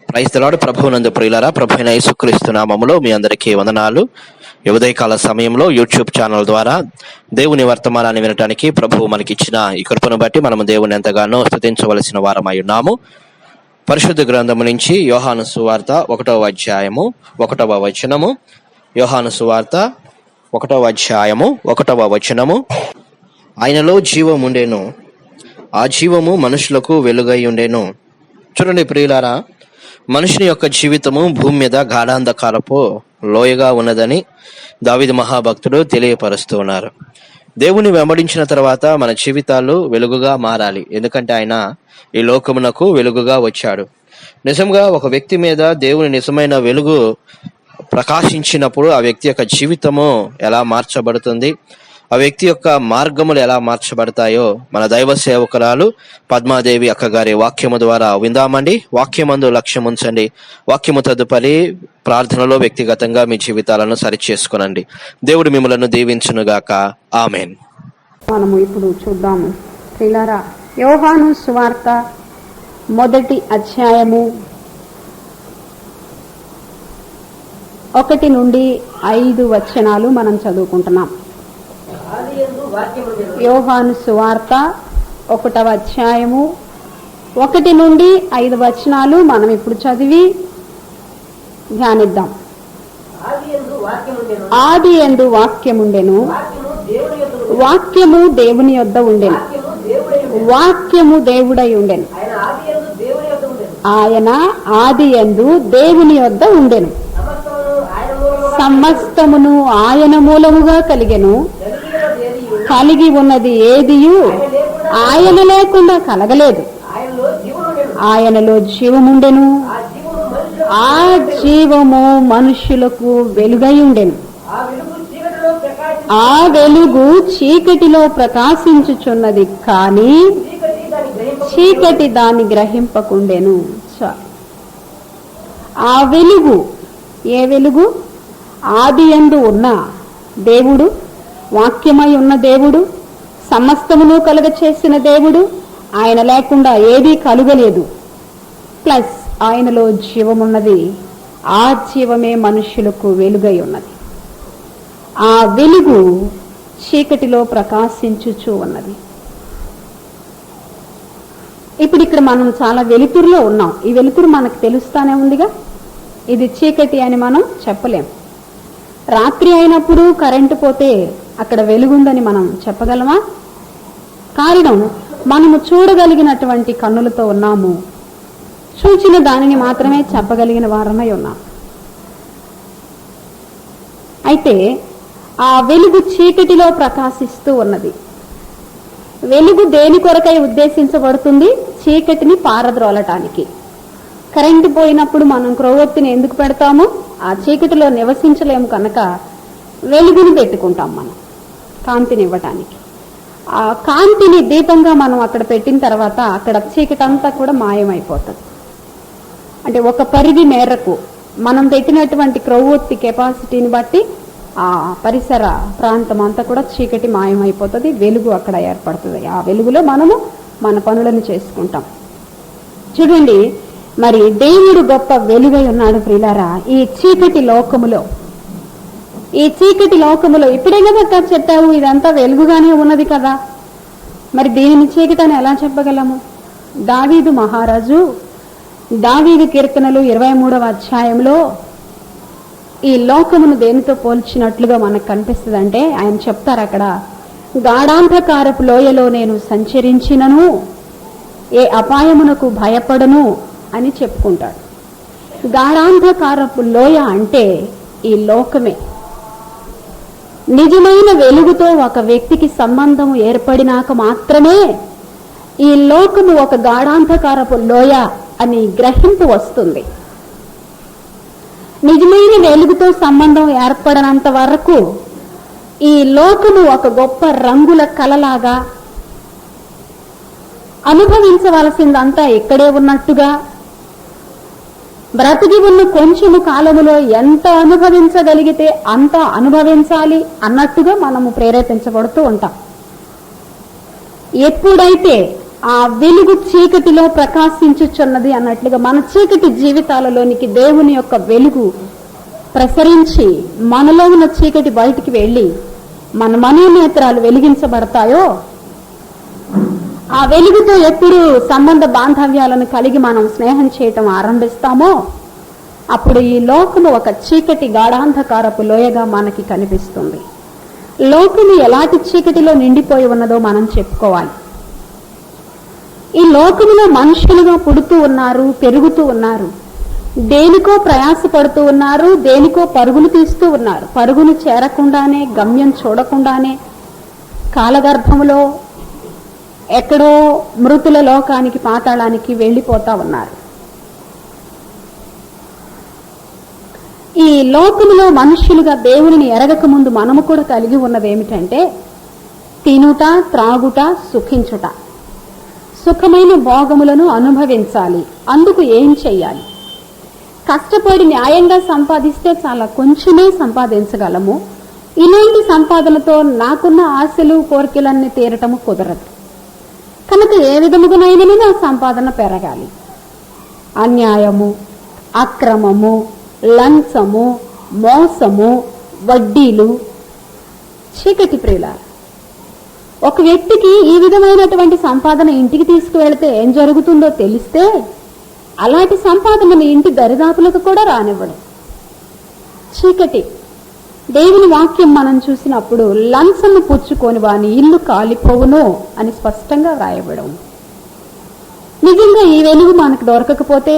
Praise the lord. ప్రభువునందు ప్రియులారా, ప్రభువైన యేసుక్రీస్తు నామములో మీ అందరికీ వందనాలు. ఉదయకాల సమయంలో యూట్యూబ్ ఛానల్ ద్వారా దేవుని వర్తమానాన్ని వినటానికి ప్రభువు మనకిచ్చిన ఈ కృపను బట్టి మనము దేవుని ఎంతగానో స్తుతించవలసిన వారమై ఉన్నాము. పరిశుద్ధ గ్రంథము నుంచి యోహాను సువార్త 1వ అధ్యాయము 1వ వచనము. యోహాను సువార్త 1వ అధ్యాయము 1వ వచనము. ఆయనలో జీవం ఉండెను, ఆ జీవము మనుషులకు వెలుగై ఉండెను. చూడండి ప్రియులారా, మనుషుని యొక్క జీవితము భూమి మీద గాఢాంధకారపు లోయగా ఉన్నదని దావీదు మహాభక్తుడు తెలియపరుస్తూ ఉన్నారు. దేవుని వెంబడించిన తర్వాత మన జీవితాలు వెలుగుగా మారాలి. ఎందుకంటే ఆయన ఈ లోకమునకు వెలుగుగా వచ్చాడు. నిజంగా ఒక వ్యక్తి మీద దేవుని నిజమైన వెలుగు ప్రకాశించినప్పుడు ఆ వ్యక్తి యొక్క జీవితము ఎలా మార్చబడుతుంది, ఆ వ్యక్తి యొక్క మార్గములు ఎలా మార్చబడతాయో మన దైవ సేవకురాలు పద్మాదేవి అక్కగారి వాక్యము ద్వారా విందామండి. వాక్యమందు లక్ష్యం ఉంచండి. వాక్యము తదుపరి ప్రార్థనలో వ్యక్తిగతంగా మీ జీవితాలను సరిచేసుకునండి. దేవుడు మిమ్మలను దీవించునుగాక. ఆమెన్. మనము ఇప్పుడు చూద్దాము ప్రియులారా, యోహాను సువార్త 1వ అధ్యాయము 1 నుండి 5 వచనాలు మనం చదువుకుంటున్నాం. యోహాను సువార్త 1వ అధ్యాయము 1 నుండి 5 వచనాలు మనం ఇప్పుడు చదివి ధ్యానిద్దాం. ఆది యందు వాక్యముండెను, వాక్యము దేవుని యొద్ద ఉండెను, వాక్యము దేవుడై ఉండెను, ఆయన ఆది యందు దేవుని యొద్ద ఉండెను, సమస్తమును ఆయన మూలముగా కలిగెను, కలిగి ఉన్నది ఏదియు ఆయన లేకుండా కలగలేదు. ఆయనలో జీవముండెను, ఆ జీవము మనుష్యులకు వెలుగై ఉండెను, ఆ వెలుగు చీకటిలో ప్రకాశించుచున్నది, కానీ చీకటి దాన్ని గ్రహింపకుండెను. ఆ వెలుగు, ఏ వెలుగు? ఆది యందు ఉన్న దేవుడు, వాక్యమై ఉన్న దేవుడు, సమస్తమును కలుగ చేసిన దేవుడు, ఆయన లేకుండా ఏదీ కలుగలేదు. ప్లస్ ఆయనలో జీవమున్నది, ఆ జీవమే మనుష్యులకు వెలుగై ఉన్నది. ఆ వెలుగు చీకటిలో ప్రకాశించుచూ ఉన్నది. ఇప్పుడు ఇక్కడ మనం చాలా వెలుతురులో ఉన్నాం. ఈ వెలుతురు మనకు తెలుస్తానే ఉందిగా, ఇది చీకటి అని మనం చెప్పలేం. రాత్రి అయినప్పుడు కరెంటు పోతే అక్కడ వెలుగుందని మనం చెప్పగలమా? కారణం, మనము చూడగలిగినటువంటి కన్నులతో ఉన్నాము, చూచిన దానిని మాత్రమే చెప్పగలిగిన వారమై ఉన్నాం. అయితే ఆ వెలుగు చీకటిలో ప్రకాశిస్తూ ఉన్నది. వెలుగు దేని కొరకై ఉద్దేశించబడుతుంది? చీకటిని పారద్రోలటానికి. కరెంటు పోయినప్పుడు మనం క్రొవ్వొత్తిని ఎందుకు పెడతాము? ఆ చీకటిలో నివసించలేము కనుక వెలుగుని పెట్టుకుంటాం మనం, కాంతిని ఇవ్వటానికి. ఆ కాంతిని దీపంగా మనం అక్కడ పెట్టిన తర్వాత అక్కడ చీకటి అంతా కూడా మాయమైపోతుంది. అంటే ఒక పరిధి మేరకు మనం పెట్టినటువంటి క్రొవ్వొత్తి కెపాసిటీని బట్టి ఆ పరిసర ప్రాంతం అంతా కూడా చీకటి మాయమైపోతుంది, వెలుగు అక్కడ ఏర్పడుతుంది. ఆ వెలుగులో మనము మన పనులను చేసుకుంటాం. చూడండి, మరి దేవుడు గొప్ప వెలుగై ఉన్నాడు ప్రియులారా. ఈ చీకటి లోకములో ఇప్పుడే కదా చెప్పావు, ఇదంతా వెలుగుగానే ఉన్నది కదా, మరి దీనిని చీకటి అని ఎలా చెప్పగలము? దావీదు మహారాజు, దావీదు కీర్తనలు 23వ అధ్యాయంలో ఈ లోకమును దేనితో పోల్చినట్లుగా మనకు కనిపిస్తుంది అంటే, ఆయన చెప్తారు అక్కడ, గాఢాంధకారపు లోయలో నేను సంచరించినను ఏ అపాయమునకు భయపడను అని చెప్పుకుంటాడు. గాఢాంధకారపు లోయ అంటే ఈ లోకమే. నిజమైన వెలుగుతో ఒక వ్యక్తికి సంబంధం ఏర్పడినాక మాత్రమే ఈ లోకము ఒక గాఢాంధకారపు లోయ అని గ్రహింపు వస్తుంది. నిజమైన వెలుగుతో సంబంధం ఏర్పడనంత వరకు ఈ లోకము ఒక గొప్ప రంగుల కలలాగా, అనుభవించవలసిందంతా ఇక్కడే ఉన్నట్టుగా, బ్రతికి ఉన్న కొంచెము కాలములో ఎంత అనుభవించగలిగితే అంత అనుభవించాలి అన్నట్టుగా మనము ప్రేరేపించబడుతూ ఉంటాం. ఎప్పుడైతే ఆ వెలుగు చీకటిలో ప్రకాశించుచున్నది అన్నట్లుగా మన చీకటి జీవితాలలోనికి దేవుని యొక్క వెలుగు ప్రసరించి మనలో ఉన్న చీకటి బయటికి వెళ్ళి మన మనోనేత్రాలు వెలిగించబడతాయో, ఆ వెలుగుతో ఎప్పుడు సంబంధ బాంధవ్యాలను కలిగి మనం స్నేహం చేయటం ఆరంభిస్తామో అప్పుడు ఈ లోకము ఒక చీకటి గాఢాంధకారపు లోయగా మనకి కనిపిస్తుంది. లోకము ఎలాంటి చీకటిలో నిండిపోయి ఉన్నదో మనం చెప్పుకోవాలి. ఈ లోకములో మనుషులుగా పుడుతూ ఉన్నారు, పెరుగుతూ ఉన్నారు, దేనికో ప్రయాసపడుతూ ఉన్నారు, దేనికో పరుగులు తీస్తూ ఉన్నారు. పరుగులు చేరకుండానే, గమ్యం చూడకుండానే కాలగర్భంలో ఎక్కడో మృతుల లోకానికి, పాతాళానికి వెళ్ళిపోతా ఉన్నారు. ఈ లోకములో మనుష్యులుగా దేవుని ఎరగక ముందు మనము కూడా కలిగి ఉన్నది ఏమిటంటే తినుట, త్రాగుట, సుఖించుట. సుఖమైన భోగములను అనుభవించాలి. అందుకు ఏం చెయ్యాలి? కష్టపడి న్యాయంగా సంపాదిస్తే చాలా కొంచెమే సంపాదించగలము. ఇలాంటి సంపాదనతో నాకున్న ఆశలు, కోరికలన్నీ తీరటము కుదరదు. కనుక ఏ విధముగానైనా నా సంపాదన పెరగాలి. అన్యాయము, అక్రమము, లంచము, మోసము, వడ్డీలు, చీకటి ప్రియులారా. ఒక వ్యక్తికి ఈ విధమైనటువంటి సంపాదన ఇంటికి తీసుకువెళితే ఏం జరుగుతుందో తెలిస్తే అలాంటి సంపాదనను ఇంటి దరిదాపులకు కూడా రానివ్వడు. చీకటి. దేవుని వాక్యం మనం చూసినప్పుడు లంచము పుచ్చుకొని వాని ఇల్లు కాలిపోవును అని స్పష్టంగా వ్రాయబడం. నిజంగా ఈ వెలుగు మనకు దొరకకపోతే,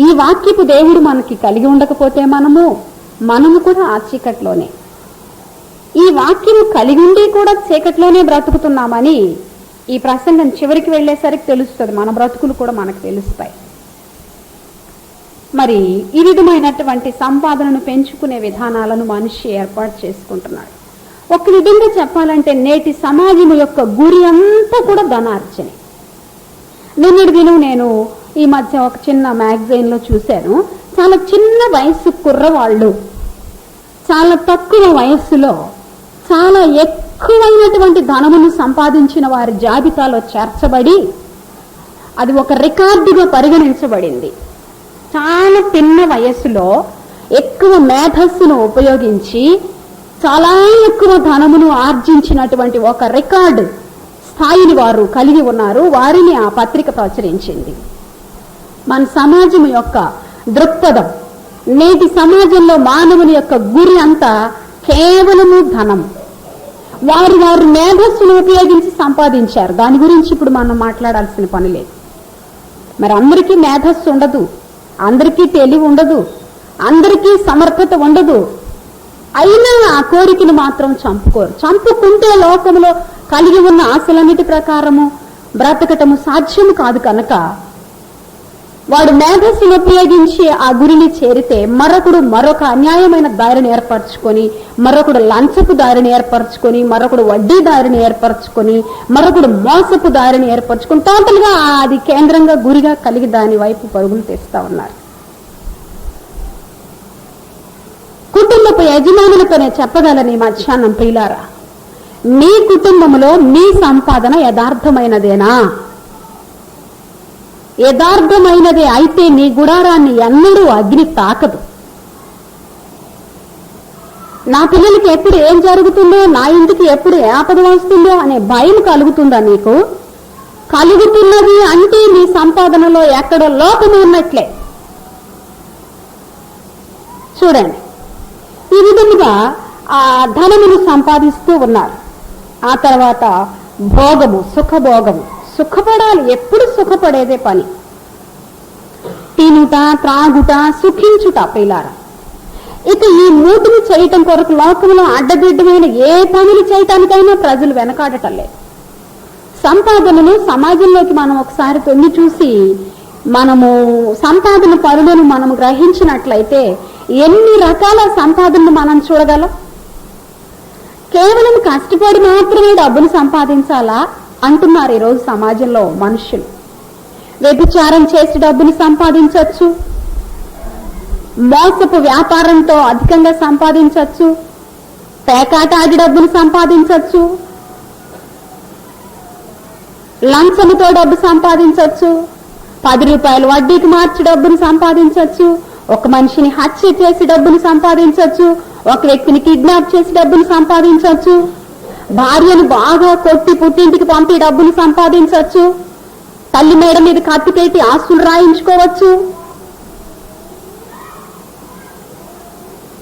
ఈ వాక్యపు దేవుడు మనకి కలిగి ఉండకపోతే మనము కూడా ఆ చీకట్లోనే, ఈ వాక్యము కలిగి ఉండి కూడా చీకట్లోనే బ్రతుకుతున్నామని ఈ ప్రసంగం చివరికి వెళ్లేసరికి తెలుస్తుంది. మన బ్రతుకులు కూడా మనకు తెలుస్తాయి. మరి ఈ విధమైనటువంటి సంపాదనను పెంచుకునే విధానాలను మనిషి ఏర్పాటు చేసుకుంటున్నాడు. ఒక విధంగా చెప్పాలంటే నేటి సమాజం యొక్క గురి అంతా కూడా ధనార్జనే. నిన్నటి దినం నేను ఈ మధ్య ఒక చిన్న మ్యాగజైన్ లో చూశాను. చాలా చిన్న వయసు కుర్రవాళ్ళు చాలా తక్కువ వయస్సులో చాలా ఎక్కువైనటువంటి ధనమును సంపాదించిన వారి జాబితాలో చేర్చబడి అది ఒక రికార్డుగా పరిగణించబడింది. చాలా చిన్న వయస్సులో ఎక్కువ మేధస్సును ఉపయోగించి చాలా ఎక్కువ ధనమును ఆర్జించినటువంటి ఒక రికార్డు స్థాయిని వారు కలిగి ఉన్నారు. వారిని ఆ పత్రిక ప్రచురించింది. మన సమాజం యొక్క దృక్పథం, నేటి సమాజంలో మానవుని యొక్క గురి అంతా కేవలము ధనం. వారు మేధస్సును ఉపయోగించి సంపాదించారు. దాని గురించి ఇప్పుడు మనం మాట్లాడాల్సిన పని లేదు. మరి అందరికీ మేధస్సు ఉండదు, అందరికీ తెలివి ఉండదు, అందరికీ సమర్థత ఉండదు. అయినా ఆ కోరికను మాత్రం చంపుకోరు. చంపుకుంటే లోకంలో కలిగి ఉన్న ఆశలన్నిటి ప్రకారము బ్రతకటము సాధ్యము కాదు. కనుక వాడు మేధస్సును ఉపయోగించి ఆ గురిని చేరితే మరొక అన్యాయమైన దారిని ఏర్పరచుకొని, మరొకడు లంచపు దారిని ఏర్పరచుకొని, మరొకడు వడ్డీ దారిని ఏర్పరచుకొని, మరొకడు మోసపు దారిని ఏర్పరచుకొని టోటల్ గా అది కేంద్రంగా గురిగా కలిగి దాని వైపు పరుగులు తెస్తా ఉన్నారు. కుటుంబపు యజమానులతోనే చెప్పగలని మధ్యాహ్నం ప్రియులారా, మీ కుటుంబంలో మీ సంపాదన యథార్థమైనదేనా? యథార్థమైనదే అయితే నీ గుడారాన్ని ఎన్నడూ అగ్ని తాకదు. నా పిల్లలకి ఎప్పుడు ఏం జరుగుతుందో, నా ఇంటికి ఎప్పుడు ఆపద వస్తుందో అనే భయం కలుగుతుందా నీకు? కలుగుతున్నది అంటే నీ సంపాదనలో ఎక్కడో లోపము ఉన్నట్లే. చూడండి, ఈ విధముగా ఆ ధనమును సంపాదిస్తూ ఉన్నారు. ఆ తర్వాత భోగము, సుఖభోగము, సుఖపడాలి. ఎప్పుడు సుఖపడేదే పని. తినుట, త్రాగుట, సుఖించుట పిల్లారా. ఇక ఈ మూటిని చేయటం కొరకు లోకంలో అడ్డదిడ్డమైన ఏ పనులు చేయటానికైనా ప్రజలు వెనకాడటం లేదు. సంపాదనను సమాజంలోకి మనం ఒకసారి తొంగి చూసి మనము సంపాదన పరులను మనం గ్రహించినట్లయితే ఎన్ని రకాల సంపాదనను మనం చూడగలం. కేవలం కష్టపడి మాత్రమే డబ్బులు సంపాదించాలా అంటున్నారు ఈరోజు సమాజంలో మనుషులు. వ్యభిచారం చేసి డబ్బులు సంపాదించవచ్చు, మోసపు వ్యాపారంతో అధికంగా సంపాదించవచ్చు, పేకాట ఆడి డబ్బులు సంపాదించవచ్చు, లంచముతో డబ్బు సంపాదించవచ్చు, 10 రూపాయలు వడ్డీకి మార్చి డబ్బును సంపాదించవచ్చు, ఒక మనిషిని హత్య చేసి డబ్బును సంపాదించవచ్చు, ఒక వ్యక్తిని కిడ్నాప్ చేసి డబ్బును సంపాదించవచ్చు, భార్యను బాగా కొట్టి పుట్టింటికి పంపి డబ్బును సంపాదించవచ్చు, తల్లి మేడ మీద కత్తి పెట్టి ఆస్తులు రాయించుకోవచ్చు,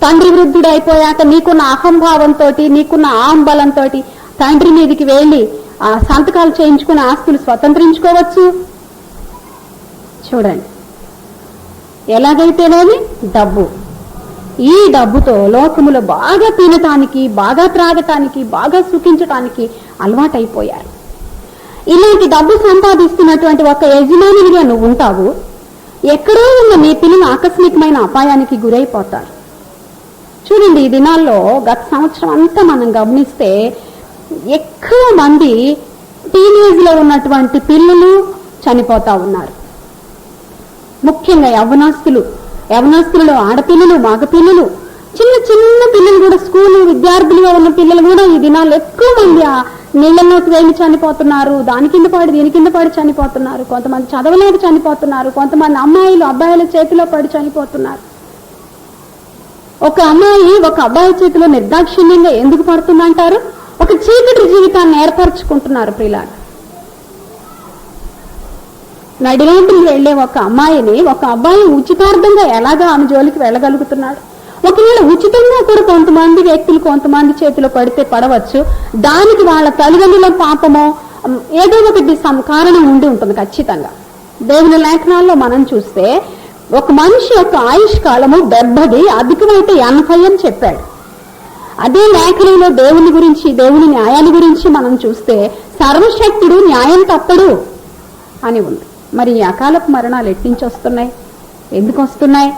తండ్రి వృద్ధుడైపోయాక నీకున్న అహంభావంతో, నీకున్న ఆంబలంతో తండ్రి మీదకి వెళ్లి ఆ సంతకాలు చేయించుకుని ఆస్తులు స్వతంత్రించుకోవచ్చు. చూడండి, ఎలాగైతేనేమి డబ్బు, ఈ డబ్బుతో లోకములో బాగా తినటానికి, బాగా త్రాగటానికి, బాగా సుఖించటానికి అలవాటైపోయారు. ఇలాంటి డబ్బు సంపాదిస్తున్నటువంటి ఒక యజమానిగా నువ్వు ఉంటావు. ఎక్కడో ఉన్న మీ పిల్లలు ఆకస్మికమైన అపాయానికి గురైపోతారు. చూడండి, ఈ దినాల్లో గత సంవత్సరం అంతా మనం గమనిస్తే ఎక్కువ మంది టీనేజ్ లో ఉన్నటువంటి పిల్లలు చనిపోతా ఉన్నారు. ముఖ్యంగా యవనస్తులలో ఆడపిల్లలు, మగపిల్లలు, చిన్న చిన్న పిల్లలు కూడా, స్కూలు విద్యార్థులుగా ఉన్న పిల్లలు కూడా ఈ దినాల్లో ఎక్కువ మంది ఆ నీళ్ళలోకి వెళ్ళి చనిపోతున్నారు. దాని కింద పడి దీని కింద పడి చనిపోతున్నారు. కొంతమంది చదవలేక చనిపోతున్నారు. కొంతమంది అబ్బాయిల చేతిలో పడి చనిపోతున్నారు. ఒక అమ్మాయి ఒక అబ్బాయి చేతిలో నిర్దాక్షిణ్యంగా ఎందుకు పడుతుందంటారు? ఒక చీకటి జీవితాన్ని ఏర్పరచుకుంటున్నారు ప్రియులారా. నడిరోడ్డుకు వెళ్లే ఒక అమ్మాయిని ఒక అబ్బాయి ఉచితార్థంగా ఎలాగా ఆమె జోలికి వెళ్ళగలుగుతున్నాడు? ఒకవేళ ఉచితంగా కూడా కొంతమంది వ్యక్తులు కొంతమంది చేతిలో పడితే పడవచ్చు. దానికి వాళ్ళ తల్లిదండ్రుల పాపమో ఏదో ఒకటి కారణం ఉండి ఉంటుంది ఖచ్చితంగా. దేవుని లేఖనాల్లో మనం చూస్తే ఒక మనిషి యొక్క ఆయుష్ కాలము 70, అధికమైతే 80 అని చెప్పాడు. అదే లేఖనంలో దేవుని గురించి, దేవుని న్యాయాన్ని గురించి మనం చూస్తే సర్వశక్తుడు న్యాయం తప్పడు అని ఉంది. మరి ఈ అకాలపు మరణాలు ఎట్టించి వస్తున్నాయి? ఎందుకు వస్తున్నాయి?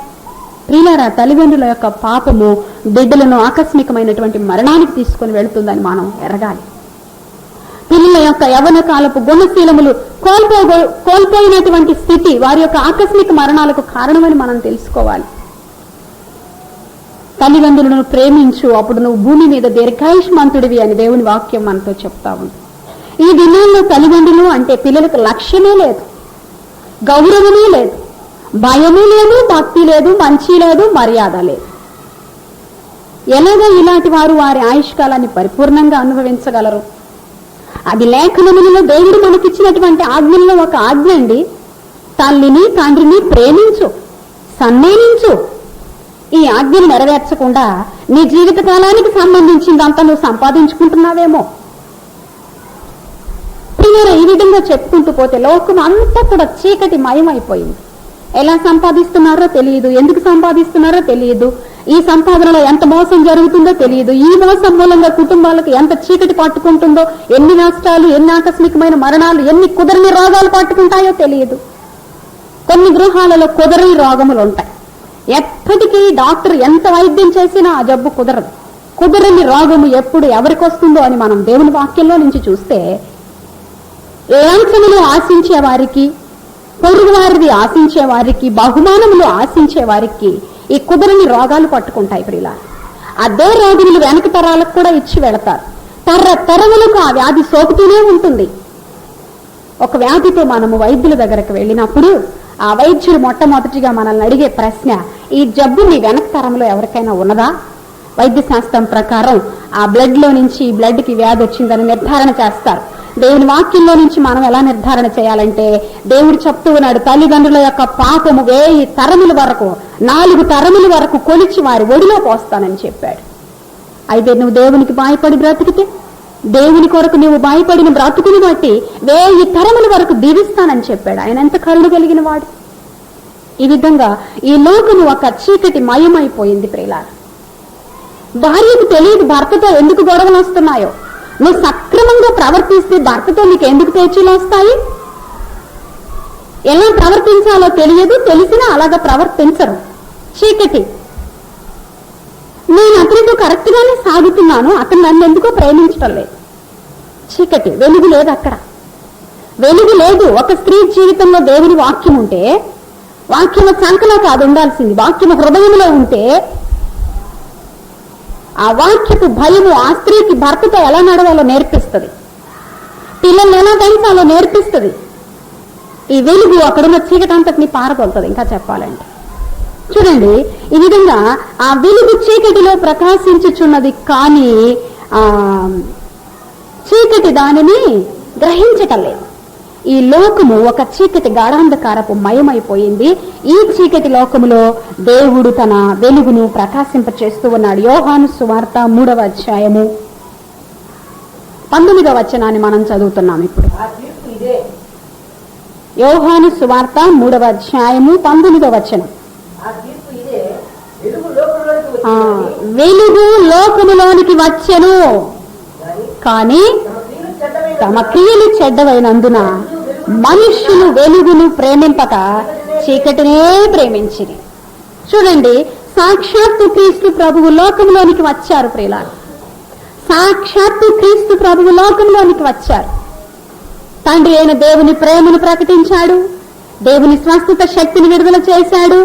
ప్రియులారా, తల్లిదండ్రుల యొక్క పాపము బిడ్డలను ఆకస్మికమైనటువంటి మరణానికి తీసుకొని వెళుతుందని మనం ఎరగాలి. పిల్లల యొక్క యవ్వన కాలపు గుణశీలములు కోల్పోయినటువంటి స్థితి వారి యొక్క ఆకస్మిక మరణాలకు కారణమని మనం తెలుసుకోవాలి. తల్లిదండ్రులను ప్రేమించు, అప్పుడు నువ్వు భూమి మీద దీర్ఘాయుష్మంతుడివి అని దేవుని వాక్యం మనతో చెప్తా ఉంది. ఈ దినాల్లో తల్లిదండ్రులు అంటే పిల్లలకు లక్ష్యమే లేదు, గౌరవమే లేదు, భయము లేదు, భక్తి లేదు, మంచి లేదు, మర్యాద లేదు. ఎలాగో ఇలాంటి వారు వారి ఆయుష్కాలాన్ని పరిపూర్ణంగా అనుభవించగలరు? అది లేఖనములలో దేవుడు మనకిచ్చినటువంటి ఆజ్ఞల్లో ఒక ఆజ్ఞ అండి. తల్లిని తండ్రిని ప్రేమించు, సన్మానించు. ఈ ఆజ్ఞను నెరవేర్చకుండా నీ జీవిత కాలానికి సంబంధించిందంతా నువ్వు సంపాదించుకుంటున్నావేమో. ఈ విధంగా చెప్పుకుంటూ పోతే లోకం అంతా కూడా చీకటి మయమైపోయింది. ఎలా సంపాదిస్తున్నారో తెలియదు, ఎందుకు సంపాదిస్తున్నారో తెలియదు, ఈ సంపాదనలో ఎంత మోసం జరుగుతుందో తెలియదు, ఈ మోసం మూలంగా కుటుంబాలకు ఎంత చీకటి పట్టుకుంటుందో, ఎన్ని నష్టాలు, ఎన్ని ఆకస్మికమైన మరణాలు, ఎన్ని కుదరని రోగాలు పట్టుకుంటాయో తెలియదు. కొన్ని గృహాలలో కుదరని రోగములు ఉంటాయి. ఎప్పటికీ డాక్టర్ ఎంత వైద్యం చేసినా ఆ జబ్బు కుదరదు. కుదరని రోగము ఎప్పుడు ఎవరికి వస్తుందో అని మనం దేవుని వాక్యంలో నుంచి చూస్తే, లాంఛనలు ఆశించే వారికి, పొరుగు వారిది ఆశించే వారికి, బహుమానములు ఆశించే వారికి ఈ కుదరని రోగాలు పట్టుకుంటాయి. ప్రియుల అదే రోగులు వెనక తరాలకు కూడా ఇచ్చి వెళతారు. తరములకు ఆ వ్యాధి సోకుతూనే ఉంటుంది. ఒక వ్యాధితో మనము వైద్యుల దగ్గరకు వెళ్ళినప్పుడు ఆ వైద్యులు మొట్టమొదటిగా మనల్ని అడిగే ప్రశ్న, ఈ జబ్బు మీ వెనక తరంలో ఎవరికైనా ఉన్నదా? వైద్య శాస్త్రం ప్రకారం ఆ బ్లడ్ లో నుంచి ఈ బ్లడ్ కి వ్యాధి వచ్చిందని నిర్ధారణ చేస్తారు. దేవుని వాక్యంలో నుంచి మనం ఎలా నిర్ధారణ చేయాలంటే, దేవుడు చెప్తూ ఉన్నాడు, తల్లిదండ్రుల యొక్క పాపము 1000 తరముల వరకు, 4 తరముల వరకు కొలిచి వారి ఒడిలో పోస్తానని చెప్పాడు. అయితే నువ్వు దేవునికి భయపడి బ్రతికితే, దేవుని కొరకు నువ్వు భయపడిన బ్రతుకుని బట్టి 1000 తరముల వరకు దీవిస్తానని చెప్పాడు. ఆయన ఎంత కరుణ కలిగిన వాడు. ఈ విధంగా ఈ లోకము ఒక చీకటి మయమైపోయింది. ప్రియులారా, భార్యకు తెలియదు భర్తతో ఎందుకు గొడవలు వస్తున్నాయో. నువ్వు సక్రమంగా ప్రవర్తిస్తే భర్తతో నీకు ఎందుకు పేచీలు వస్తాయి? ఎలా ప్రవర్తించాలో తెలియదు, తెలిసినా అలాగా ప్రవర్తించరు. చీకటి. నేను అతనితో కరెక్ట్ గానే సాగుతున్నాను, అతను నన్ను ఎందుకో ప్రేమించడం లేదు. చీకటి. వెలుగు లేదు అక్కడ. వెలుగు లేదు. ఒక స్త్రీ జీవితంలో దేవుని వాక్యం ఉంటే, వాక్యము చంకలో కాదు ఉండాల్సింది, వాక్యము హృదయంలో ఉంటే ఆ వాక్యపు భయము ఆ స్త్రీకి భర్తతో ఎలా నడవాలో నేర్పిస్తుంది. పిల్లల్ని ఎలా పెంచాలో నేర్పిస్తుంది. ఈ వెలుగు అక్కడున్న చీకటి అంతటిని పారదోలుతుంది. ఇంకా చెప్పాలంటే చూడండి, ఈ విధంగా ఆ వెలుగు చీకటిలో ప్రకాశించుచున్నది, కానీ ఆ చీకటి దానిని గ్రహించటం లేదు. ఈ లోకము ఒక చీకటి గాఢాంధకారపు మయమైపోయింది. ఈ చీకటి లోకములో దేవుడు తన వెలుగును ప్రకాశింపచేస్తూ ఉన్నాడు. యోహాను సువార్త 3వ అధ్యాయము 19వ వచనాన్ని మనం చదువుతున్నాం ఇప్పుడు. యోహాను సువార్త 3వ అధ్యాయము 19వ వచనం. వెలుగు లోకములోనికి వచ్చెను, కానీ తమ క్రియలు చెడ్డవైనందున మనుష్యులు వెలుగును ప్రేమింపక చీకటినే ప్రేమించిరి. చూడండి, సాక్షాత్తు క్రీస్తు ప్రభువు లోకంలోనికి వచ్చారు ప్రియులారా. సాక్షాత్తు క్రీస్తు ప్రభువు లోకంలోనికి వచ్చారు. తండ్రి అయిన దేవుని ప్రేమను ప్రకటించాడు, దేవుని స్వస్థత శక్తిని విడుదల చేశాడు,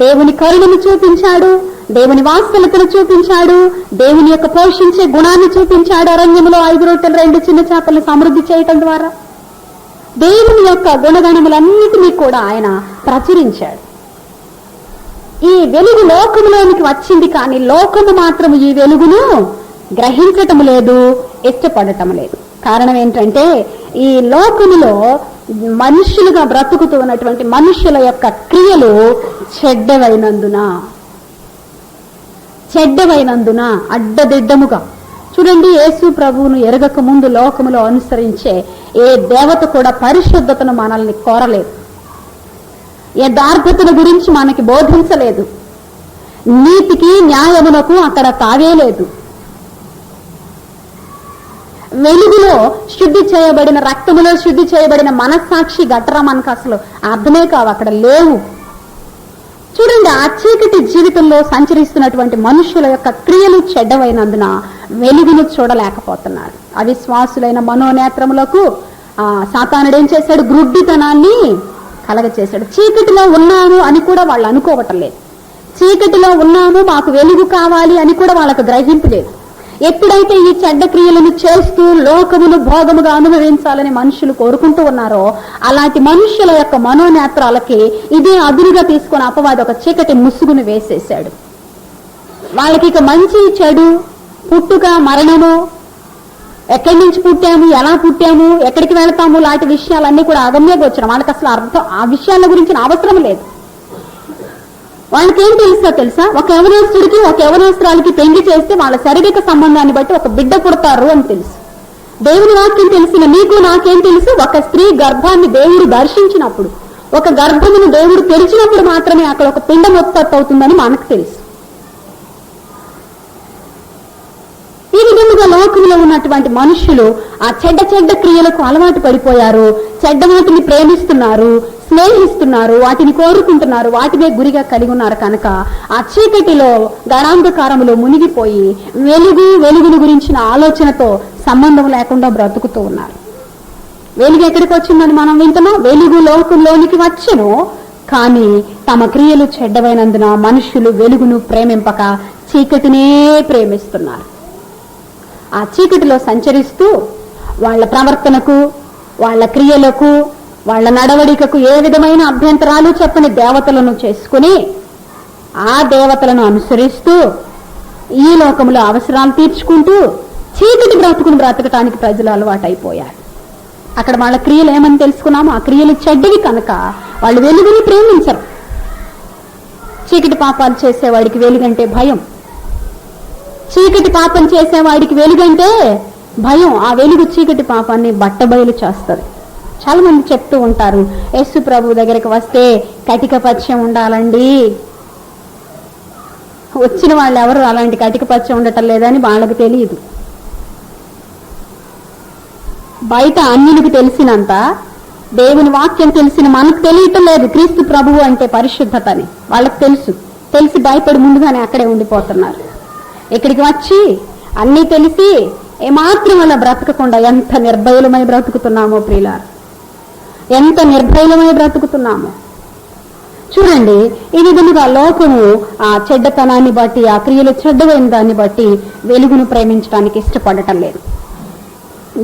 దేవుని కరుణను చూపించాడు, దేవుని వాత్సల్యతను చూపించాడు, దేవుని యొక్క పోషించే గుణాన్ని చూపించాడు. అరణ్యంలో 5 రొట్టెలు 2 చిన్న చేపలు సమృద్ధి చేయటం ద్వారా దేవుని యొక్క గుణగణములన్నిటినీ కూడా ఆయన ప్రచురించాడు. ఈ వెలుగు లోకములోనికి వచ్చింది, కానీ లోకము మాత్రం ఈ వెలుగును గ్రహించటం లేదు, ఇష్టపడటం లేదు. కారణం ఏంటంటే ఈ లోకములో మనుషులుగా బ్రతుకుతూ ఉన్నటువంటి మనుషుల యొక్క క్రియలు చెడ్డవైనందున అడ్డదిడ్డముగా. చూడండి, యేసు ప్రభువును ఎరగక ముందు లోకములో అనుసరించే ఏ దేవత కూడా పరిశుద్ధతను మనల్ని కోరలేదు, యథార్థతను గురించి మనకి బోధించలేదు, నీతికి న్యాయమునకు అక్కడ తావే లేదు. వెలుగులో శుద్ధి చేయబడిన, రక్తములో శుద్ధి చేయబడిన మనస్సాక్షి గట్రా మనకు అసలు అర్థమే కావు, అక్కడ లేవు. చూడండి, ఆ చీకటి జీవితంలో సంచరిస్తున్నటువంటి మనుషుల యొక్క క్రియలు చెడ్డవైనందున వెలుగును చూడలేకపోతున్నారు. అవిశ్వాసులైన మనోనేత్రములకు సాతానుడు ఏం చేశాడు? గ్రుడ్డితనాన్ని కలగచేశాడు. చీకటిలో ఉన్నాము అని కూడా వాళ్ళు అనుకోవటం లేదు. చీకటిలో ఉన్నాము, మాకు వెలుగు కావాలి అని కూడా వాళ్ళకు గ్రహింపు లేదు. ఎప్పుడైతే ఈ చెడ్డ క్రియలను చేస్తూ లోకమును భోగముగా అనుభవించాలని మనుషులు కోరుకుంటూ ఉన్నారో, అలాంటి మనుషుల యొక్క మనోనేత్రాలకి ఇదే అదునుగా తీసుకుని అపవాది ఒక చీకటి ముసుగును వేసేశాడు. వాళ్ళకి ఇక మంచి చెడు, పుట్టుక మరణము, ఎక్కడి నుంచి పుట్టాము, ఎలా పుట్టాము, ఎక్కడికి వెళతాము లాంటి విషయాలన్నీ కూడా అగమ్య గోచరం. వాళ్ళకి అసలు అర్థం, ఆ విషయాల గురించి అవసరం లేదు. వాళ్ళకి ఏం తెలుసా? ఒక యవనస్తుడికి ఒక యవనస్తురాలికి పెళ్లి చేస్తే వాళ్ళ శారీరక సంబంధాన్ని బట్టి ఒక బిడ్డ పుడతారు అని తెలుసు. దేవుని వాక్యం తెలిసిన నీకు నాకేం తెలుసు? ఒక స్త్రీ గర్భాన్ని దేవుడు దర్శించినప్పుడు, ఒక గర్భమును దేవుడు తెరిచినప్పుడు మాత్రమే అక్కడ ఒక పిండం ఉత్పత్తి అవుతుందని మనకు తెలుసు. ఈ విధంగా లోకంలో ఉన్నటువంటి మనుషులు ఆ చెడ్డ క్రియలకు అలవాటు పడిపోయారు. చెడ్డ వాటిని ప్రేమిస్తున్నారు, స్నేహిస్తున్నారు, వాటిని కోరుకుంటున్నారు, వాటినే గురిగా కలిగి ఉన్నారు. కనుక ఆ చీకటిలో గణాంధకారములో మునిగిపోయి వెలుగును గురించిన ఆలోచనతో సంబంధం లేకుండా బ్రతుకుతూ ఉన్నారు. వెలుగు ఎక్కడికి వచ్చిందని మనం వింటున్నాం. వెలుగు లోకంలోనికి వచ్చెను, కానీ తమ క్రియలు చెడ్డవైనందున మనుషులు వెలుగును ప్రేమింపక చీకటినే ప్రేమిస్తున్నారు. ఆ చీకటిలో సంచరిస్తూ వాళ్ళ ప్రవర్తనకు, వాళ్ళ క్రియలకు, వాళ్ళ నడవడికకు ఏ విధమైన అభ్యంతరాలు చెప్పని దేవతలను చేసుకుని ఆ దేవతలను అనుసరిస్తూ ఈ లోకంలో అవసరాలు తీర్చుకుంటూ చీకటి బ్రతకటానికి ప్రజలు అలవాటైపోయారు. అక్కడ వాళ్ళ క్రియలు ఏమని తెలుసుకున్నాము? ఆ క్రియలు చెడ్డవి కనుక వాళ్ళు వెలుగుని ప్రేమించరు. చీకటి పాపాలు చేసేవాడికి వెలుగంటే భయం, చీకటి పాపం చేసేవాడికి వెలుగంటే భయం. ఆ వెలుగు చీకటి పాపాన్ని బట్టబయలు చేస్తుంది. చాలా మంది చెప్తూ ఉంటారు, యేసు ప్రభు దగ్గరికి వస్తే కటిక పచ్చం ఉండాలండి. వచ్చిన వాళ్ళు ఎవరు అలాంటి కటిక పచ్చం ఉండటం లేదని వాళ్ళకి తెలియదు. బయట అన్యులకు తెలిసినంత దేవుని వాక్యం తెలిసిన మనకు తెలియటం లేదు. క్రీస్తు ప్రభువు అంటే పరిశుద్ధత అని వాళ్ళకి తెలిసి భయపడి ముందుగానే అక్కడే ఉండిపోతున్నారు. ఇక్కడికి వచ్చి అన్నీ తెలిసి ఏమాత్రం అలా బ్రతకకుండా ఎంత నిర్భయలమై బ్రతుకుతున్నామో ప్రియులారా, ఎంత నిర్భయలమై బ్రతుకుతున్నామో చూడండి. ఈ విధంగా లోకము ఆ చెడ్డతనాన్ని బట్టి, ఆ క్రియలు చెడ్డవైన దాన్ని బట్టి వెలుగును ప్రేమించడానికి ఇష్టపడటం లేదు.